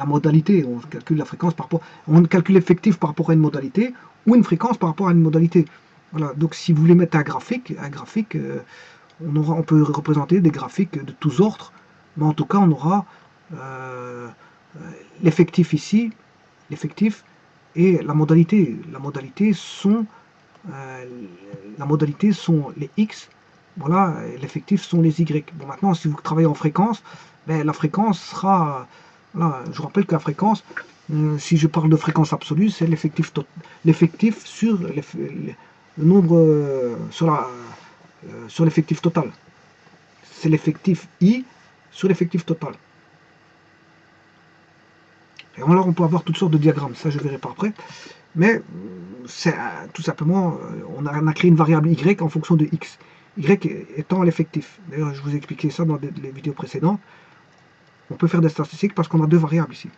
modalité. On calcule la fréquence par rapport, on calcule l'effectif par rapport à une modalité ou une fréquence par rapport à une modalité. Voilà, donc si vous voulez mettre un graphique, on peut représenter des graphiques de tous ordres, mais en tout cas on aura l'effectif ici l'effectif et la modalité. La modalité sont les X, voilà, l'effectif sont les Y. Bon, maintenant, si vous travaillez en fréquence, ben, la fréquence sera, voilà, je vous rappelle que la fréquence, si je parle de fréquence absolue, c'est l'effectif sur le nombre, sur l'effectif total. C'est l'effectif I sur l'effectif total. Et alors, on peut avoir toutes sortes de diagrammes, ça je verrai par après. Mais c'est tout simplement, on a créé une variable y en fonction de x. Y étant l'effectif. D'ailleurs, je vous ai expliqué ça dans les vidéos précédentes. On peut faire des statistiques parce qu'on a deux variables ici.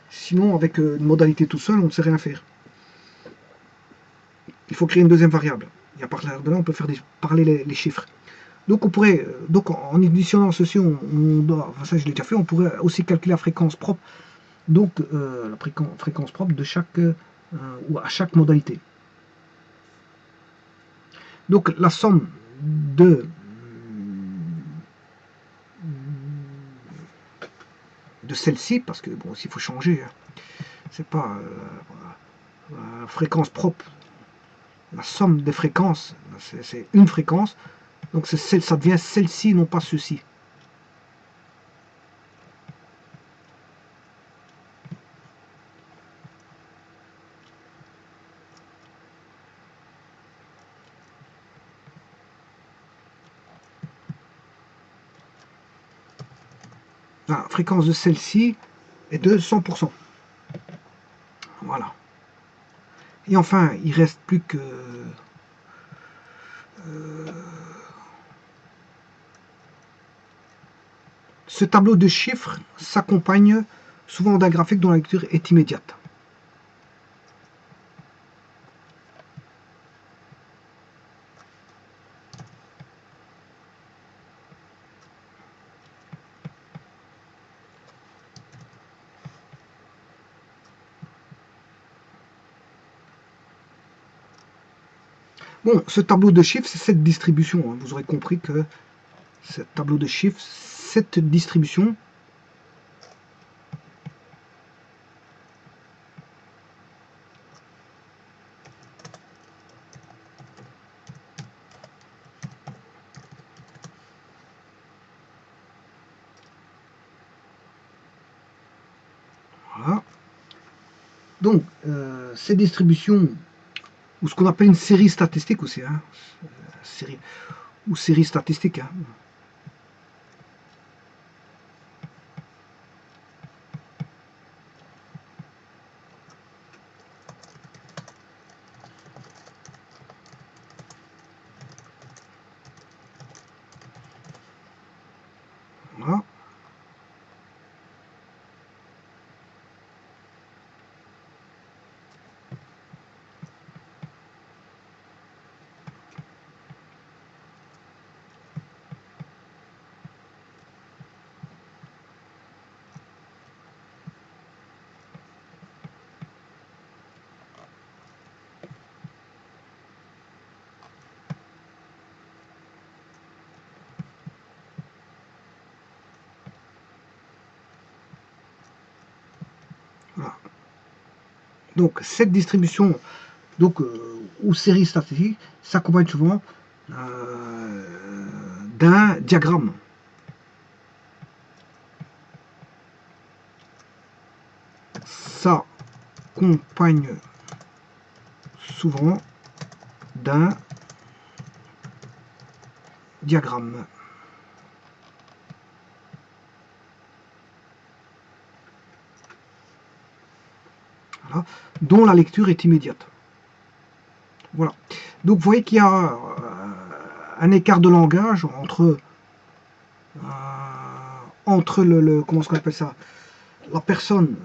Sinon, avec une modalité tout seul, on ne sait rien faire. Il faut créer une deuxième variable. Et à partir de là, on peut faire parler les chiffres. Donc, on pourrait, donc en additionnant ceci, enfin, ça je l'ai déjà fait, on pourrait aussi calculer la fréquence propre. Donc, la fréquence propre de chaque, ou à chaque modalité. Donc, la somme de celle-ci, parce que bon, s'il faut changer, hein, c'est pas fréquence propre, la somme des fréquences, c'est une fréquence, donc ça devient celle-ci, non pas ceci. La fréquence de celle-ci est de 100%. Voilà. Et enfin, il reste plus que ce tableau de chiffres s'accompagne souvent d'un graphique dont la lecture est immédiate. Bon, ce tableau de chiffres, c'est cette distribution. Hein. Vous aurez compris que ce tableau de chiffres, cette distribution, voilà. Donc, ces distributions, ou ce qu'on appelle une série statistique aussi, hein, série statistique. Hein. Voilà. Voilà. Donc, cette distribution, donc, ou série statistique, s'accompagne souvent d'un diagramme. S'accompagne souvent d'un diagramme. Voilà. Dont la lecture est immédiate. Voilà. Donc vous voyez qu'il y a un écart de langage entre comment est-ce qu'on appelle ça, la personne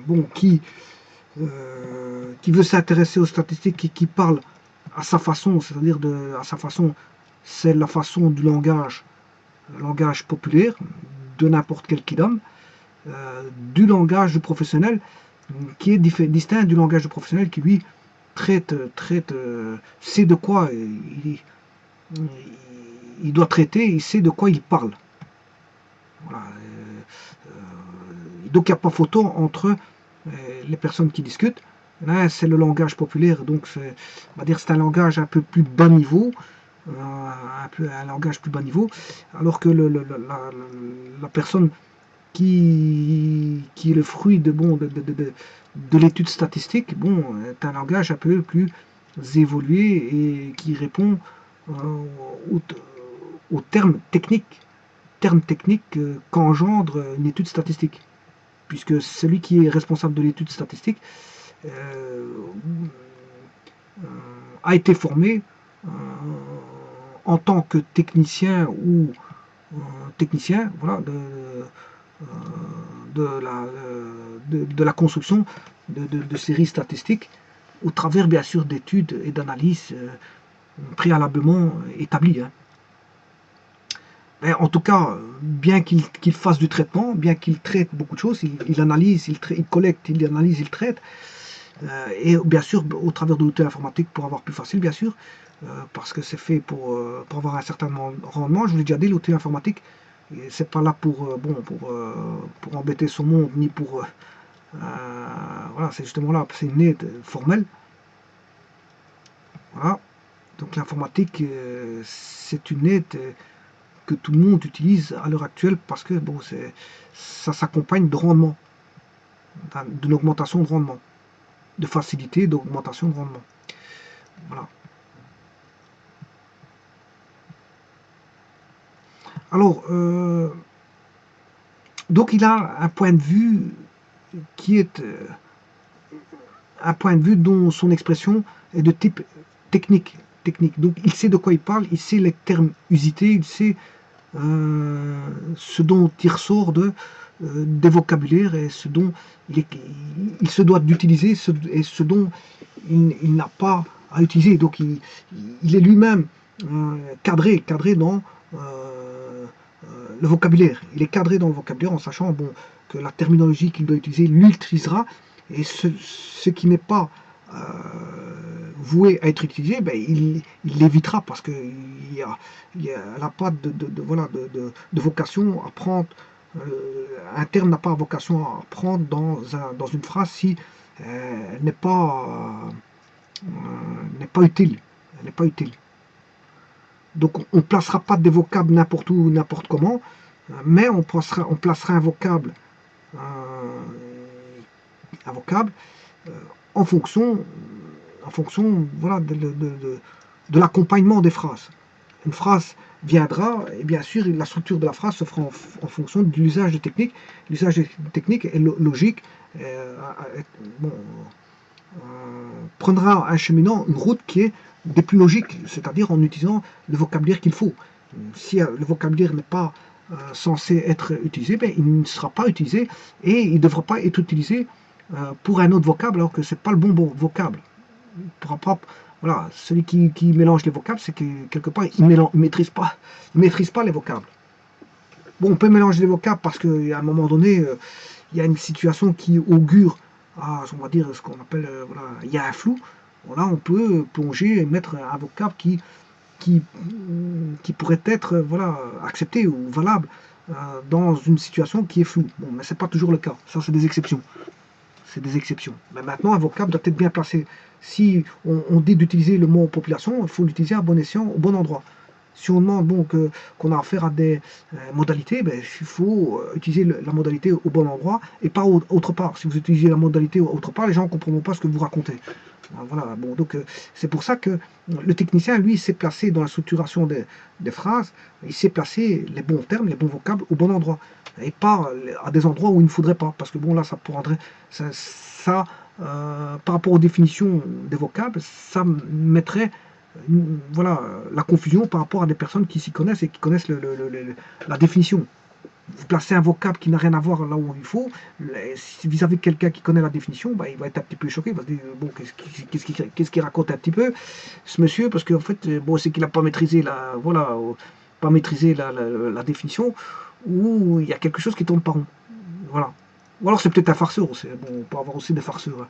bon, qui veut s'intéresser aux statistiques et qui parle à sa façon, c'est-à-dire à sa façon, c'est la façon du langage, le langage populaire de n'importe quel kidam, du langage du professionnel qui est distinct du langage du professionnel qui lui sait de quoi il doit traiter, il sait de quoi il parle. Voilà. Donc il n'y a pas photo entre les personnes qui discutent. Là, c'est le langage populaire, donc on va dire c'est un langage un peu plus bas niveau, un langage plus bas niveau, alors que la personne qui est le fruit de l'étude statistique, bon, est un langage un peu plus évolué et qui répond euh, aux, aux termes techniques qu'engendre une étude statistique. Puisque celui qui est responsable de l'étude statistique euh, a été formé en tant que technicien ou technicien, voilà, de la construction de séries statistiques au travers bien sûr d'études et d'analyses préalablement établies. Hein. Mais en tout cas, bien qu'il fasse du traitement, bien qu'il traite beaucoup de choses, il analyse, il collecte, il analyse, il traite, et bien sûr au travers de l'outil informatique pour avoir plus facile, bien sûr, parce que c'est fait pour avoir un certain rendement. Je vous l'ai déjà dit, l'outil informatique, c'est pas là pour embêter son monde, ni pour... voilà, c'est justement là, c'est une aide formelle. Voilà. Donc l'informatique, c'est une aide que tout le monde utilise à l'heure actuelle parce que bon, ça s'accompagne de rendement, d'une augmentation de rendement, de facilité d'augmentation de rendement. Voilà. Alors, donc il a un point de vue qui est un point de vue dont son expression est de type technique. Donc il sait de quoi il parle, il sait les termes usités, il sait ce dont il ressort des vocabulaires et ce dont il se doit d'utiliser et ce dont il n'a pas à utiliser. Donc il est lui-même cadré dans le vocabulaire. Il est cadré dans le vocabulaire en sachant bon, que la terminologie qu'il doit utiliser, l'utilisera et ce qui n'est pas voué à être utilisé, ben, il l'évitera parce qu'il n'a pas de vocation à prendre. Un terme n'a pas vocation à prendre dans une phrase si elle n'est pas utile. Elle n'est pas utile. Donc on ne placera pas des vocables n'importe où, n'importe comment, mais on placera euh, un vocable euh, en fonction, voilà, de l'accompagnement des phrases. Une phrase viendra, et bien sûr, la structure de la phrase se fera en fonction de l'usage de technique. L'usage de technique est logique. Bon, prendra un cheminant une route qui est des plus logiques, c'est-à-dire en utilisant le vocabulaire qu'il faut. Si le vocabulaire n'est pas censé être utilisé, ben, il ne sera pas utilisé et il ne devra pas être utilisé pour un autre vocable alors que ce n'est pas le bon vocable. Il pourra pas, voilà, celui qui mélange les vocables, c'est que quelque part il ne maîtrise pas les vocables. Bon, on peut mélanger les vocables parce qu'à un moment donné, il y a une situation qui augure à, on va dire, ce qu'on appelle, voilà, il y a un flou. Voilà, on peut plonger et mettre un vocable qui, qui pourrait être voilà, accepté ou valable dans une situation qui est floue. Bon, mais c'est pas toujours le cas. Ça, c'est des exceptions. C'est des exceptions. Mais maintenant, un vocable doit être bien placé. Si on dit d'utiliser le mot population, il faut l'utiliser à bon escient, au bon endroit. Si on demande donc qu'on a affaire à des modalités, ben, il faut utiliser la modalité au bon endroit et pas autre part. Si vous utilisez la modalité autre part, les gens ne comprendront pas ce que vous racontez. Voilà, bon, donc c'est pour ça que le technicien, lui, s'est placé dans la structuration des phrases, il s'est placé les bons termes, les bons vocables au bon endroit, et pas à des endroits où il ne faudrait pas, parce que bon, là, ça prendrait, par rapport aux définitions des vocables, ça mettrait voilà, la confusion par rapport à des personnes qui s'y connaissent et qui connaissent la définition. Vous placez un vocable qui n'a rien à voir là où il faut, vis-à-vis de quelqu'un qui connaît la définition, bah, il va être un petit peu choqué, il va se dire, bon, qu'est-ce qu'il raconte un petit peu, ce monsieur, parce qu'en fait, bon, c'est qu'il n'a pas maîtrisé la définition, ou il y a quelque chose qui tourne pas rond. Voilà. Ou alors c'est peut-être un farceur aussi. Bon, on peut avoir aussi des farceurs. Hein.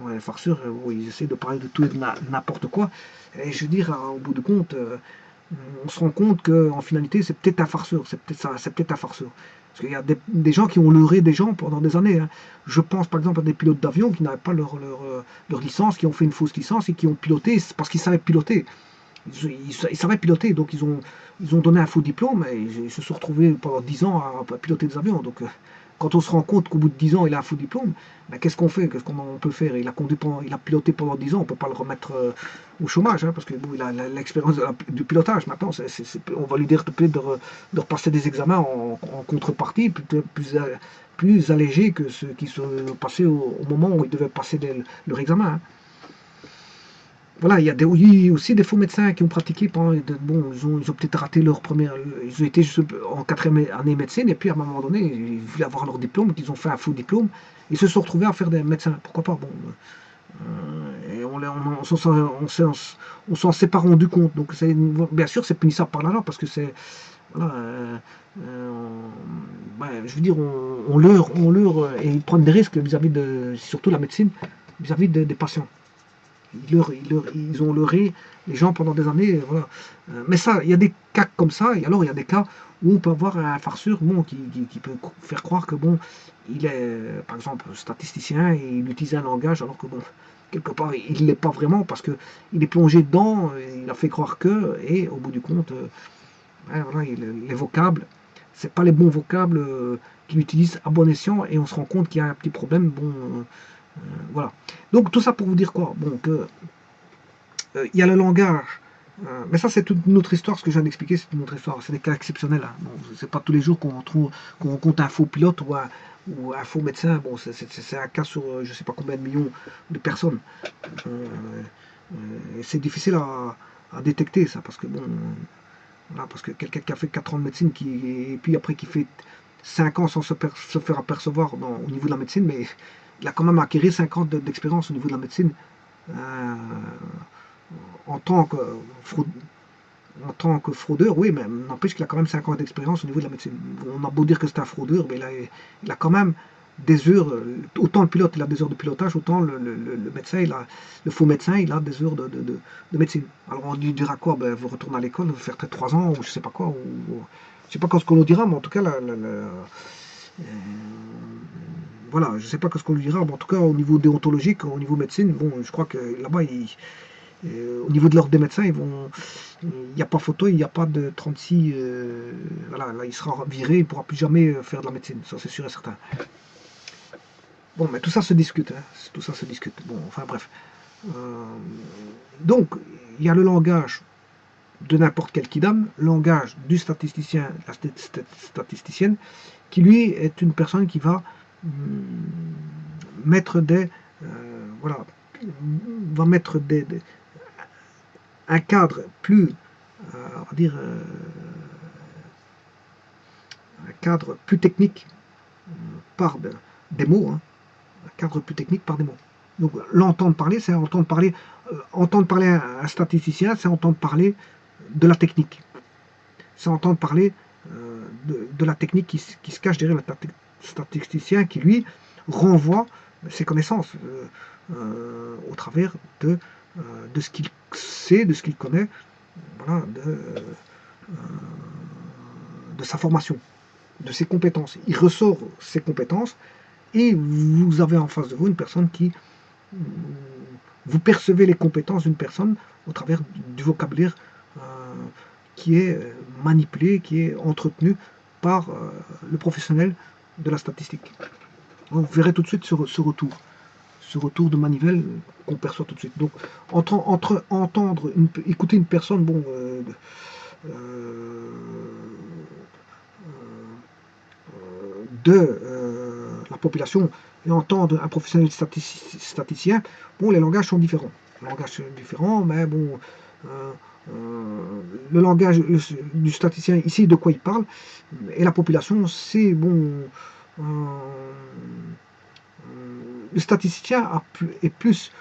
Ouais, les farceurs, ils essaient de parler de tout et de n'importe quoi. Et je veux dire, au bout du compte, on se rend compte qu'en finalité, c'est peut-être un farceur, c'est peut-être un farceur. Parce qu'il y a des gens qui ont leurré des gens pendant des années, hein. Je pense par exemple à des pilotes d'avion qui n'avaient pas leur licence, qui ont fait une fausse licence et qui ont piloté parce qu'ils savaient piloter. Ils savaient piloter, donc ils ont donné un faux diplôme et ils se sont retrouvés pendant 10 ans à piloter des avions. Donc quand on se rend compte qu'au bout de 10 ans il a un faux diplôme, ben, qu'est-ce qu'on fait? Qu'est-ce qu'on peut faire? Il a piloté pendant 10 ans, on ne peut pas le remettre au chômage, hein, parce que bon, il a l'expérience du pilotage. Maintenant, on va lui dire de repasser des examens en contrepartie, plus allégés que ceux qui sont passés au moment où ils devaient passer leur examen, hein. Voilà, il y a aussi des faux médecins qui ont pratiqué pendant, bon, ils ont peut-être raté leur première, ils ont été juste en quatrième année médecine, et puis à un moment donné, ils voulaient avoir leur diplôme, donc ils ont fait un faux diplôme, ils se sont retrouvés à faire des médecins. Pourquoi pas? Bon, et on s'en s'est pas rendu compte. Donc, bien sûr, c'est punissable par la loi, parce que c'est, voilà, ouais, je veux dire, et ils prennent des risques vis-à-vis de, surtout la médecine, vis-à-vis des patients. Ils ont leurré les gens pendant des années. Voilà. Mais ça, il y a des cas comme ça, et alors il y a des cas où on peut avoir un farceur bon, qui peut faire croire que bon, il est, par exemple, statisticien et il utilise un langage alors que bon, quelque part, il ne l'est pas vraiment parce qu'il est plongé dedans, il a fait croire que, et au bout du compte, ouais, voilà, les vocables, c'est pas les bons vocables qu'il utilise à bon escient, et on se rend compte qu'il y a un petit problème. Bon, voilà. Donc tout ça pour vous dire quoi? Bon, que il y a le langage. Mais ça, c'est toute une autre histoire. Ce que je viens d'expliquer, c'est une autre histoire. C'est des cas exceptionnels, hein. Bon, c'est pas tous les jours qu'on rencontre un faux pilote ou un faux médecin. Bon, c'est un cas sur je sais pas combien de millions de personnes. C'est difficile à détecter ça, parce que bon, voilà, parce que quelqu'un qui a fait 4 ans de médecine, et puis après qui fait 5 ans sans se faire apercevoir au niveau de la médecine, mais il a quand même acquis 5 ans d'expérience au niveau de la médecine. Euh, en tant que fraudeur, oui, mais n'empêche qu'il a quand même 5 ans d'expérience au niveau de la médecine. On a beau dire que c'est un fraudeur, mais il a quand même des heures, autant le pilote il a des heures de pilotage, autant le médecin, le faux médecin, il a des heures de médecine. Alors on lui dira quoi? Ben, vous retournez à l'école, vous faire peut-être 3 ans, ou je sais pas quoi, je sais pas ce qu'on nous dira, mais en tout cas, voilà, je sais pas ce qu'on lui dira, mais en tout cas, au niveau déontologique, au niveau médecine, bon, je crois que là-bas, au niveau de l'ordre des médecins, il n'y a pas photo, il n'y a pas de 36. Voilà, là, il sera viré, il ne pourra plus jamais faire de la médecine, ça c'est sûr et certain. Bon, mais tout ça se discute, hein, tout ça se discute. Bon, enfin bref. Euh, donc, il y a le langage de n'importe quel kidam, le langage du statisticien, la statisticienne, qui lui est une personne qui va mettre voilà, va mettre un cadre plus, on va dire, un cadre plus technique par des mots, hein, un cadre plus technique par des mots. Donc l'entendre parler, c'est entendre parler un statisticien, c'est entendre parler de la technique. C'est entendre parler de la technique qui se cache derrière le statisticien, qui lui renvoie ses connaissances au travers de ce qu'il sait, de ce qu'il connaît, voilà, de sa formation, de ses compétences. Il ressort ses compétences, et vous avez en face de vous une personne vous percevez les compétences d'une personne au travers du vocabulaire qui est manipulé, qui est entretenu par le professionnel de la statistique. Vous verrez tout de suite ce retour de manivelle qu'on perçoit tout de suite. Donc, écouter une personne, bon, de la population, et entendre un professionnel statisticien, bon, les langages sont différents. Les langages sont différents, mais bon, le langage du statisticien ici, de quoi il parle, et la population, c'est bon. Le statisticien est plus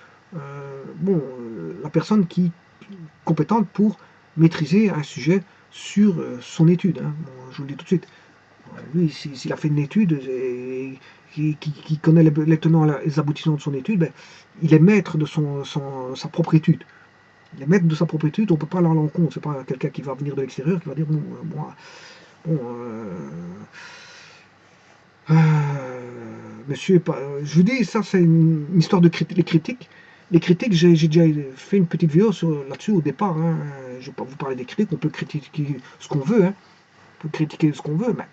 bon, la personne qui est compétente pour maîtriser un sujet sur son étude, hein. Bon, je vous le dis tout de suite. Lui, s'il a fait une étude et qui connaît les tenants et les aboutissants de son étude, ben, il est maître de sa propre étude. Les maîtres de sa propre étude, on ne peut pas aller à l'encontre. C'est pas quelqu'un qui va venir de l'extérieur qui va dire bon, moi, bon, monsieur, je vous dis, ça c'est une histoire de les critiques. Les critiques, j'ai déjà fait une petite vidéo là-dessus au départ. Hein. Je ne vais pas vous parler des critiques, on peut critiquer ce qu'on veut. Hein. On peut critiquer ce qu'on veut, mais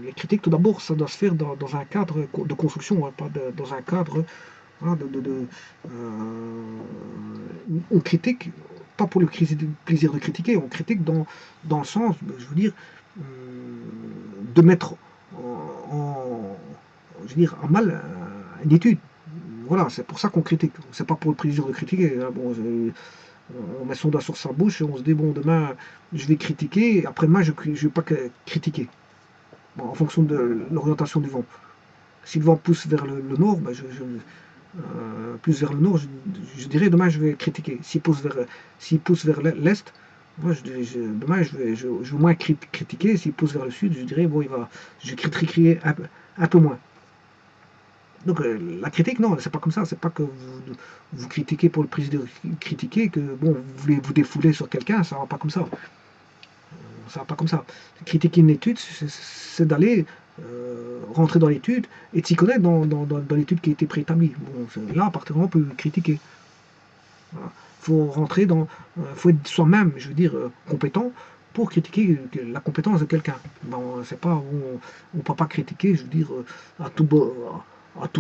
les critiques, tout d'abord, ça doit se faire dans un cadre de construction, hein, pas dans un cadre. Voilà, on critique, pas pour le plaisir de critiquer, on critique dans le sens, je veux dire, de mettre je veux dire, en mal une étude. Voilà, c'est pour ça qu'on critique. C'est pas pour le plaisir de critiquer. Hein. Bon, on met son doigt sur sa bouche et on se dit, bon, demain, je vais critiquer, et après-demain, je ne vais pas critiquer. Bon, en fonction de l'orientation du vent. Si le vent pousse vers le nord, ben plus vers le nord, je dirais demain je vais critiquer. S'il pousse vers l'est, moi demain je vais moins critiquer. S'il pousse vers le sud, je dirais bon je vais critiquer un peu moins. Donc la critique, non, c'est pas comme ça. C'est pas que vous critiquez pour le plaisir de critiquer, que bon vous voulez vous défouler sur quelqu'un, ça va pas comme ça. Ça va pas comme ça. Critiquer une étude, c'est d'aller rentrer dans l'étude et de s'y connaître dans l'étude qui a été préétablie. Bon, là, à partir de là, on peut critiquer. Voilà. Faut rentrer faut être soi-même, je veux dire, compétent pour critiquer la compétence de quelqu'un. Bon, c'est pas, on peut pas critiquer, je veux dire, à tout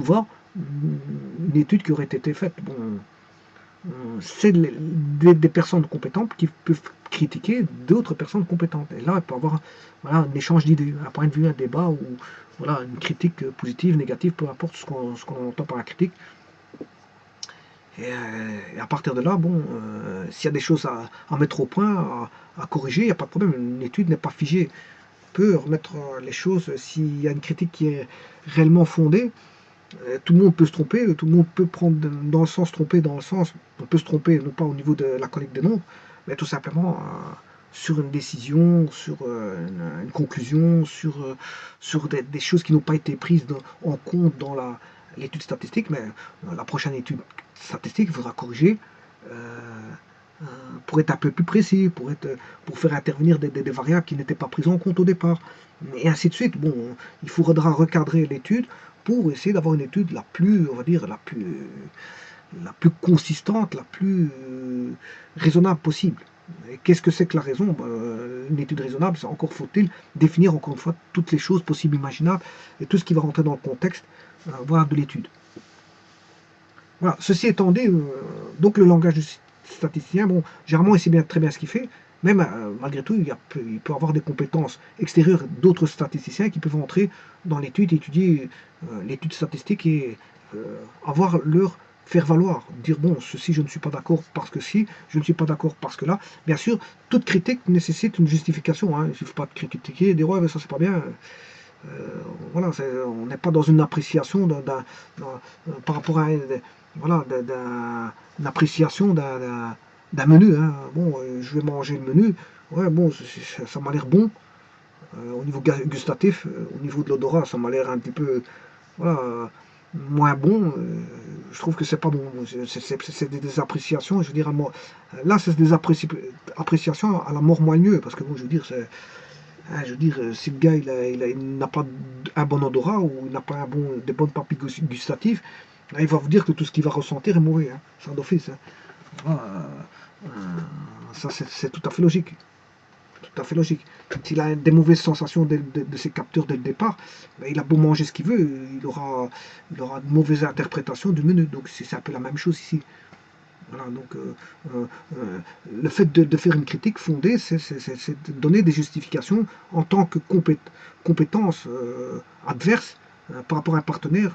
va, une étude qui aurait été faite. Bon, c'est des personnes compétentes qui peuvent critiquer d'autres personnes compétentes. Et là, il peut y avoir voilà, un échange d'idées, un point de vue, un débat, ou voilà, une critique positive, négative, peu importe ce qu'on entend par la critique. Et à partir de là, bon, s'il y a des choses à mettre au point, à corriger, il n'y a pas de problème. Une étude n'est pas figée. On peut remettre les choses, s'il y a une critique qui est réellement fondée, tout le monde peut se tromper, tout le monde peut prendre dans le sens, tromper dans le sens, on peut se tromper, non pas au niveau de la collecte des nombres, mais tout simplement sur une décision, sur une conclusion, sur des choses qui n'ont pas été prises en compte dans l'étude statistique, mais la prochaine étude statistique, il faudra corriger pour être un peu plus précis, pour faire intervenir des variables qui n'étaient pas prises en compte au départ, et ainsi de suite. Bon, il faudra recadrer l'étude pour essayer d'avoir une étude la plus, on va dire, la plus consistante, la plus raisonnable possible. Qu'est-ce que c'est que la raison? Une étude raisonnable, c'est encore faut-il définir encore une fois toutes les choses possibles, imaginables, et tout ce qui va rentrer dans le contexte voilà, de l'étude. Voilà. Ceci étant dit, donc le langage du statisticien, bon, généralement il sait très bien ce qu'il fait, mais malgré tout, il peut avoir des compétences extérieures d'autres statisticiens qui peuvent entrer dans l'étude, étudier l'étude statistique et avoir leur faire valoir, dire bon, ceci je ne suis pas d'accord parce que si, je ne suis pas d'accord parce que là. Bien sûr, toute critique nécessite une justification, hein. Il ne suffit pas de critiquer et dire ouais, mais ça c'est pas bien. Voilà, on n'est pas dans une appréciation par rapport à voilà, une appréciation d'un menu. Hein. Bon, je vais manger le menu. Ouais, bon, ça m'a l'air bon. Au niveau gustatif, au niveau de l'odorat, ça m'a l'air un petit peu voilà, moins bon. Je trouve que c'est pas bon. C'est des appréciations. Je veux dire, là, c'est des appréciations à la mort moigneux. Parce que bon, je veux dire, je veux dire, si le gars il n'a pas un bon odorat ou il n'a pas des bonnes papilles gustatives, là, il va vous dire que tout ce qu'il va ressentir est mauvais, hein, c'est d'office. Hein. Voilà, ça c'est tout à fait logique. Tout à fait logique. S'il a des mauvaises sensations de ses capteurs dès le départ, ben, il a beau manger ce qu'il veut, il aura de mauvaises interprétations du menu. Donc c'est un peu la même chose ici. Voilà, donc le fait de faire une critique fondée, c'est de donner des justifications en tant que compétence adverse par rapport à un partenaire.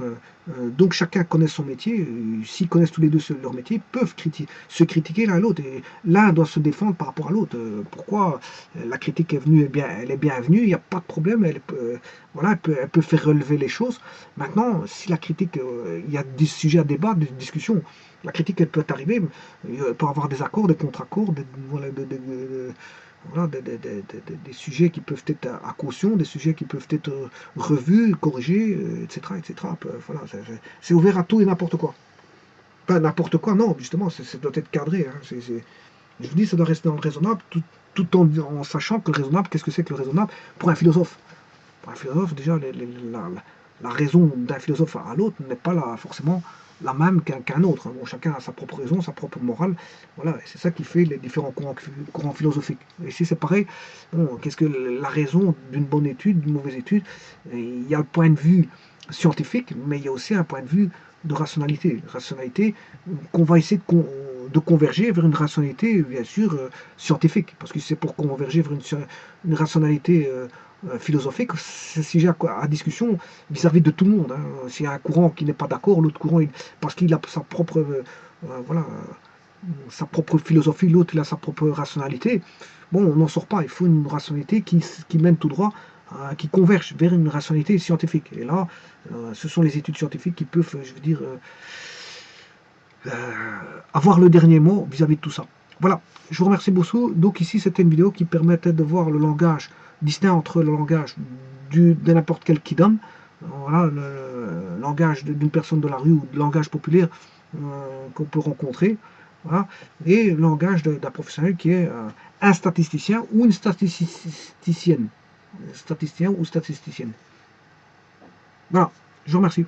Donc chacun connaît son métier. S'ils connaissent tous les deux leur métier, ils peuvent se critiquer l'un l'autre. Et l'un doit se défendre par rapport à l'autre. Pourquoi la critique est venue, elle est bienvenue, il n'y a pas de problème. Voilà, elle peut faire relever les choses. Maintenant, si la critique, il y a des sujets à débat, des discussions. La critique, elle peut arriver, il peut y avoir des accords, des contre-accords, voilà, des sujets qui peuvent être à caution, des sujets qui peuvent être revus, corrigés, etc. etc. Voilà, c'est ouvert à tout et n'importe quoi. Pas n'importe quoi, non, justement, ça doit être cadré. Hein, je vous dis, ça doit rester dans le raisonnable, tout en sachant que le raisonnable, qu'est-ce que c'est que le raisonnable pour un philosophe? Pour un philosophe, déjà, la raison d'un philosophe à l'autre n'est pas forcément la même qu'un autre. Hein. Bon, chacun a sa propre raison, sa propre morale. Voilà, et c'est ça qui fait les différents courants philosophiques. Et ici, c'est pareil. Bon, qu'est-ce que la raison d'une bonne étude, d'une mauvaise étude? Il y a le point de vue scientifique, mais il y a aussi un point de vue de rationalité. Rationalité qu'on va essayer de converger vers une rationalité, bien sûr, scientifique. Parce que c'est pour converger vers une rationalité philosophique, c'est sujet à discussion vis-à-vis de tout le monde. Hein. S'il y a un courant qui n'est pas d'accord, l'autre courant, parce qu'il a sa propre, voilà, sa propre philosophie, l'autre il a sa propre rationalité. Bon, on n'en sort pas. Il faut une rationalité qui mène tout droit, qui converge vers une rationalité scientifique. Et là, ce sont les études scientifiques qui peuvent, je veux dire, avoir le dernier mot vis-à-vis de tout ça. Voilà, je vous remercie beaucoup. Donc ici, c'était une vidéo qui permettait de voir le langage distinct entre le langage de n'importe quel kidam, voilà, le langage d'une personne de la rue ou le langage populaire qu'on peut rencontrer, voilà, et le langage d'un professionnel qui est un statisticien ou une statisticienne, statisticien ou statisticienne. Voilà, je vous remercie.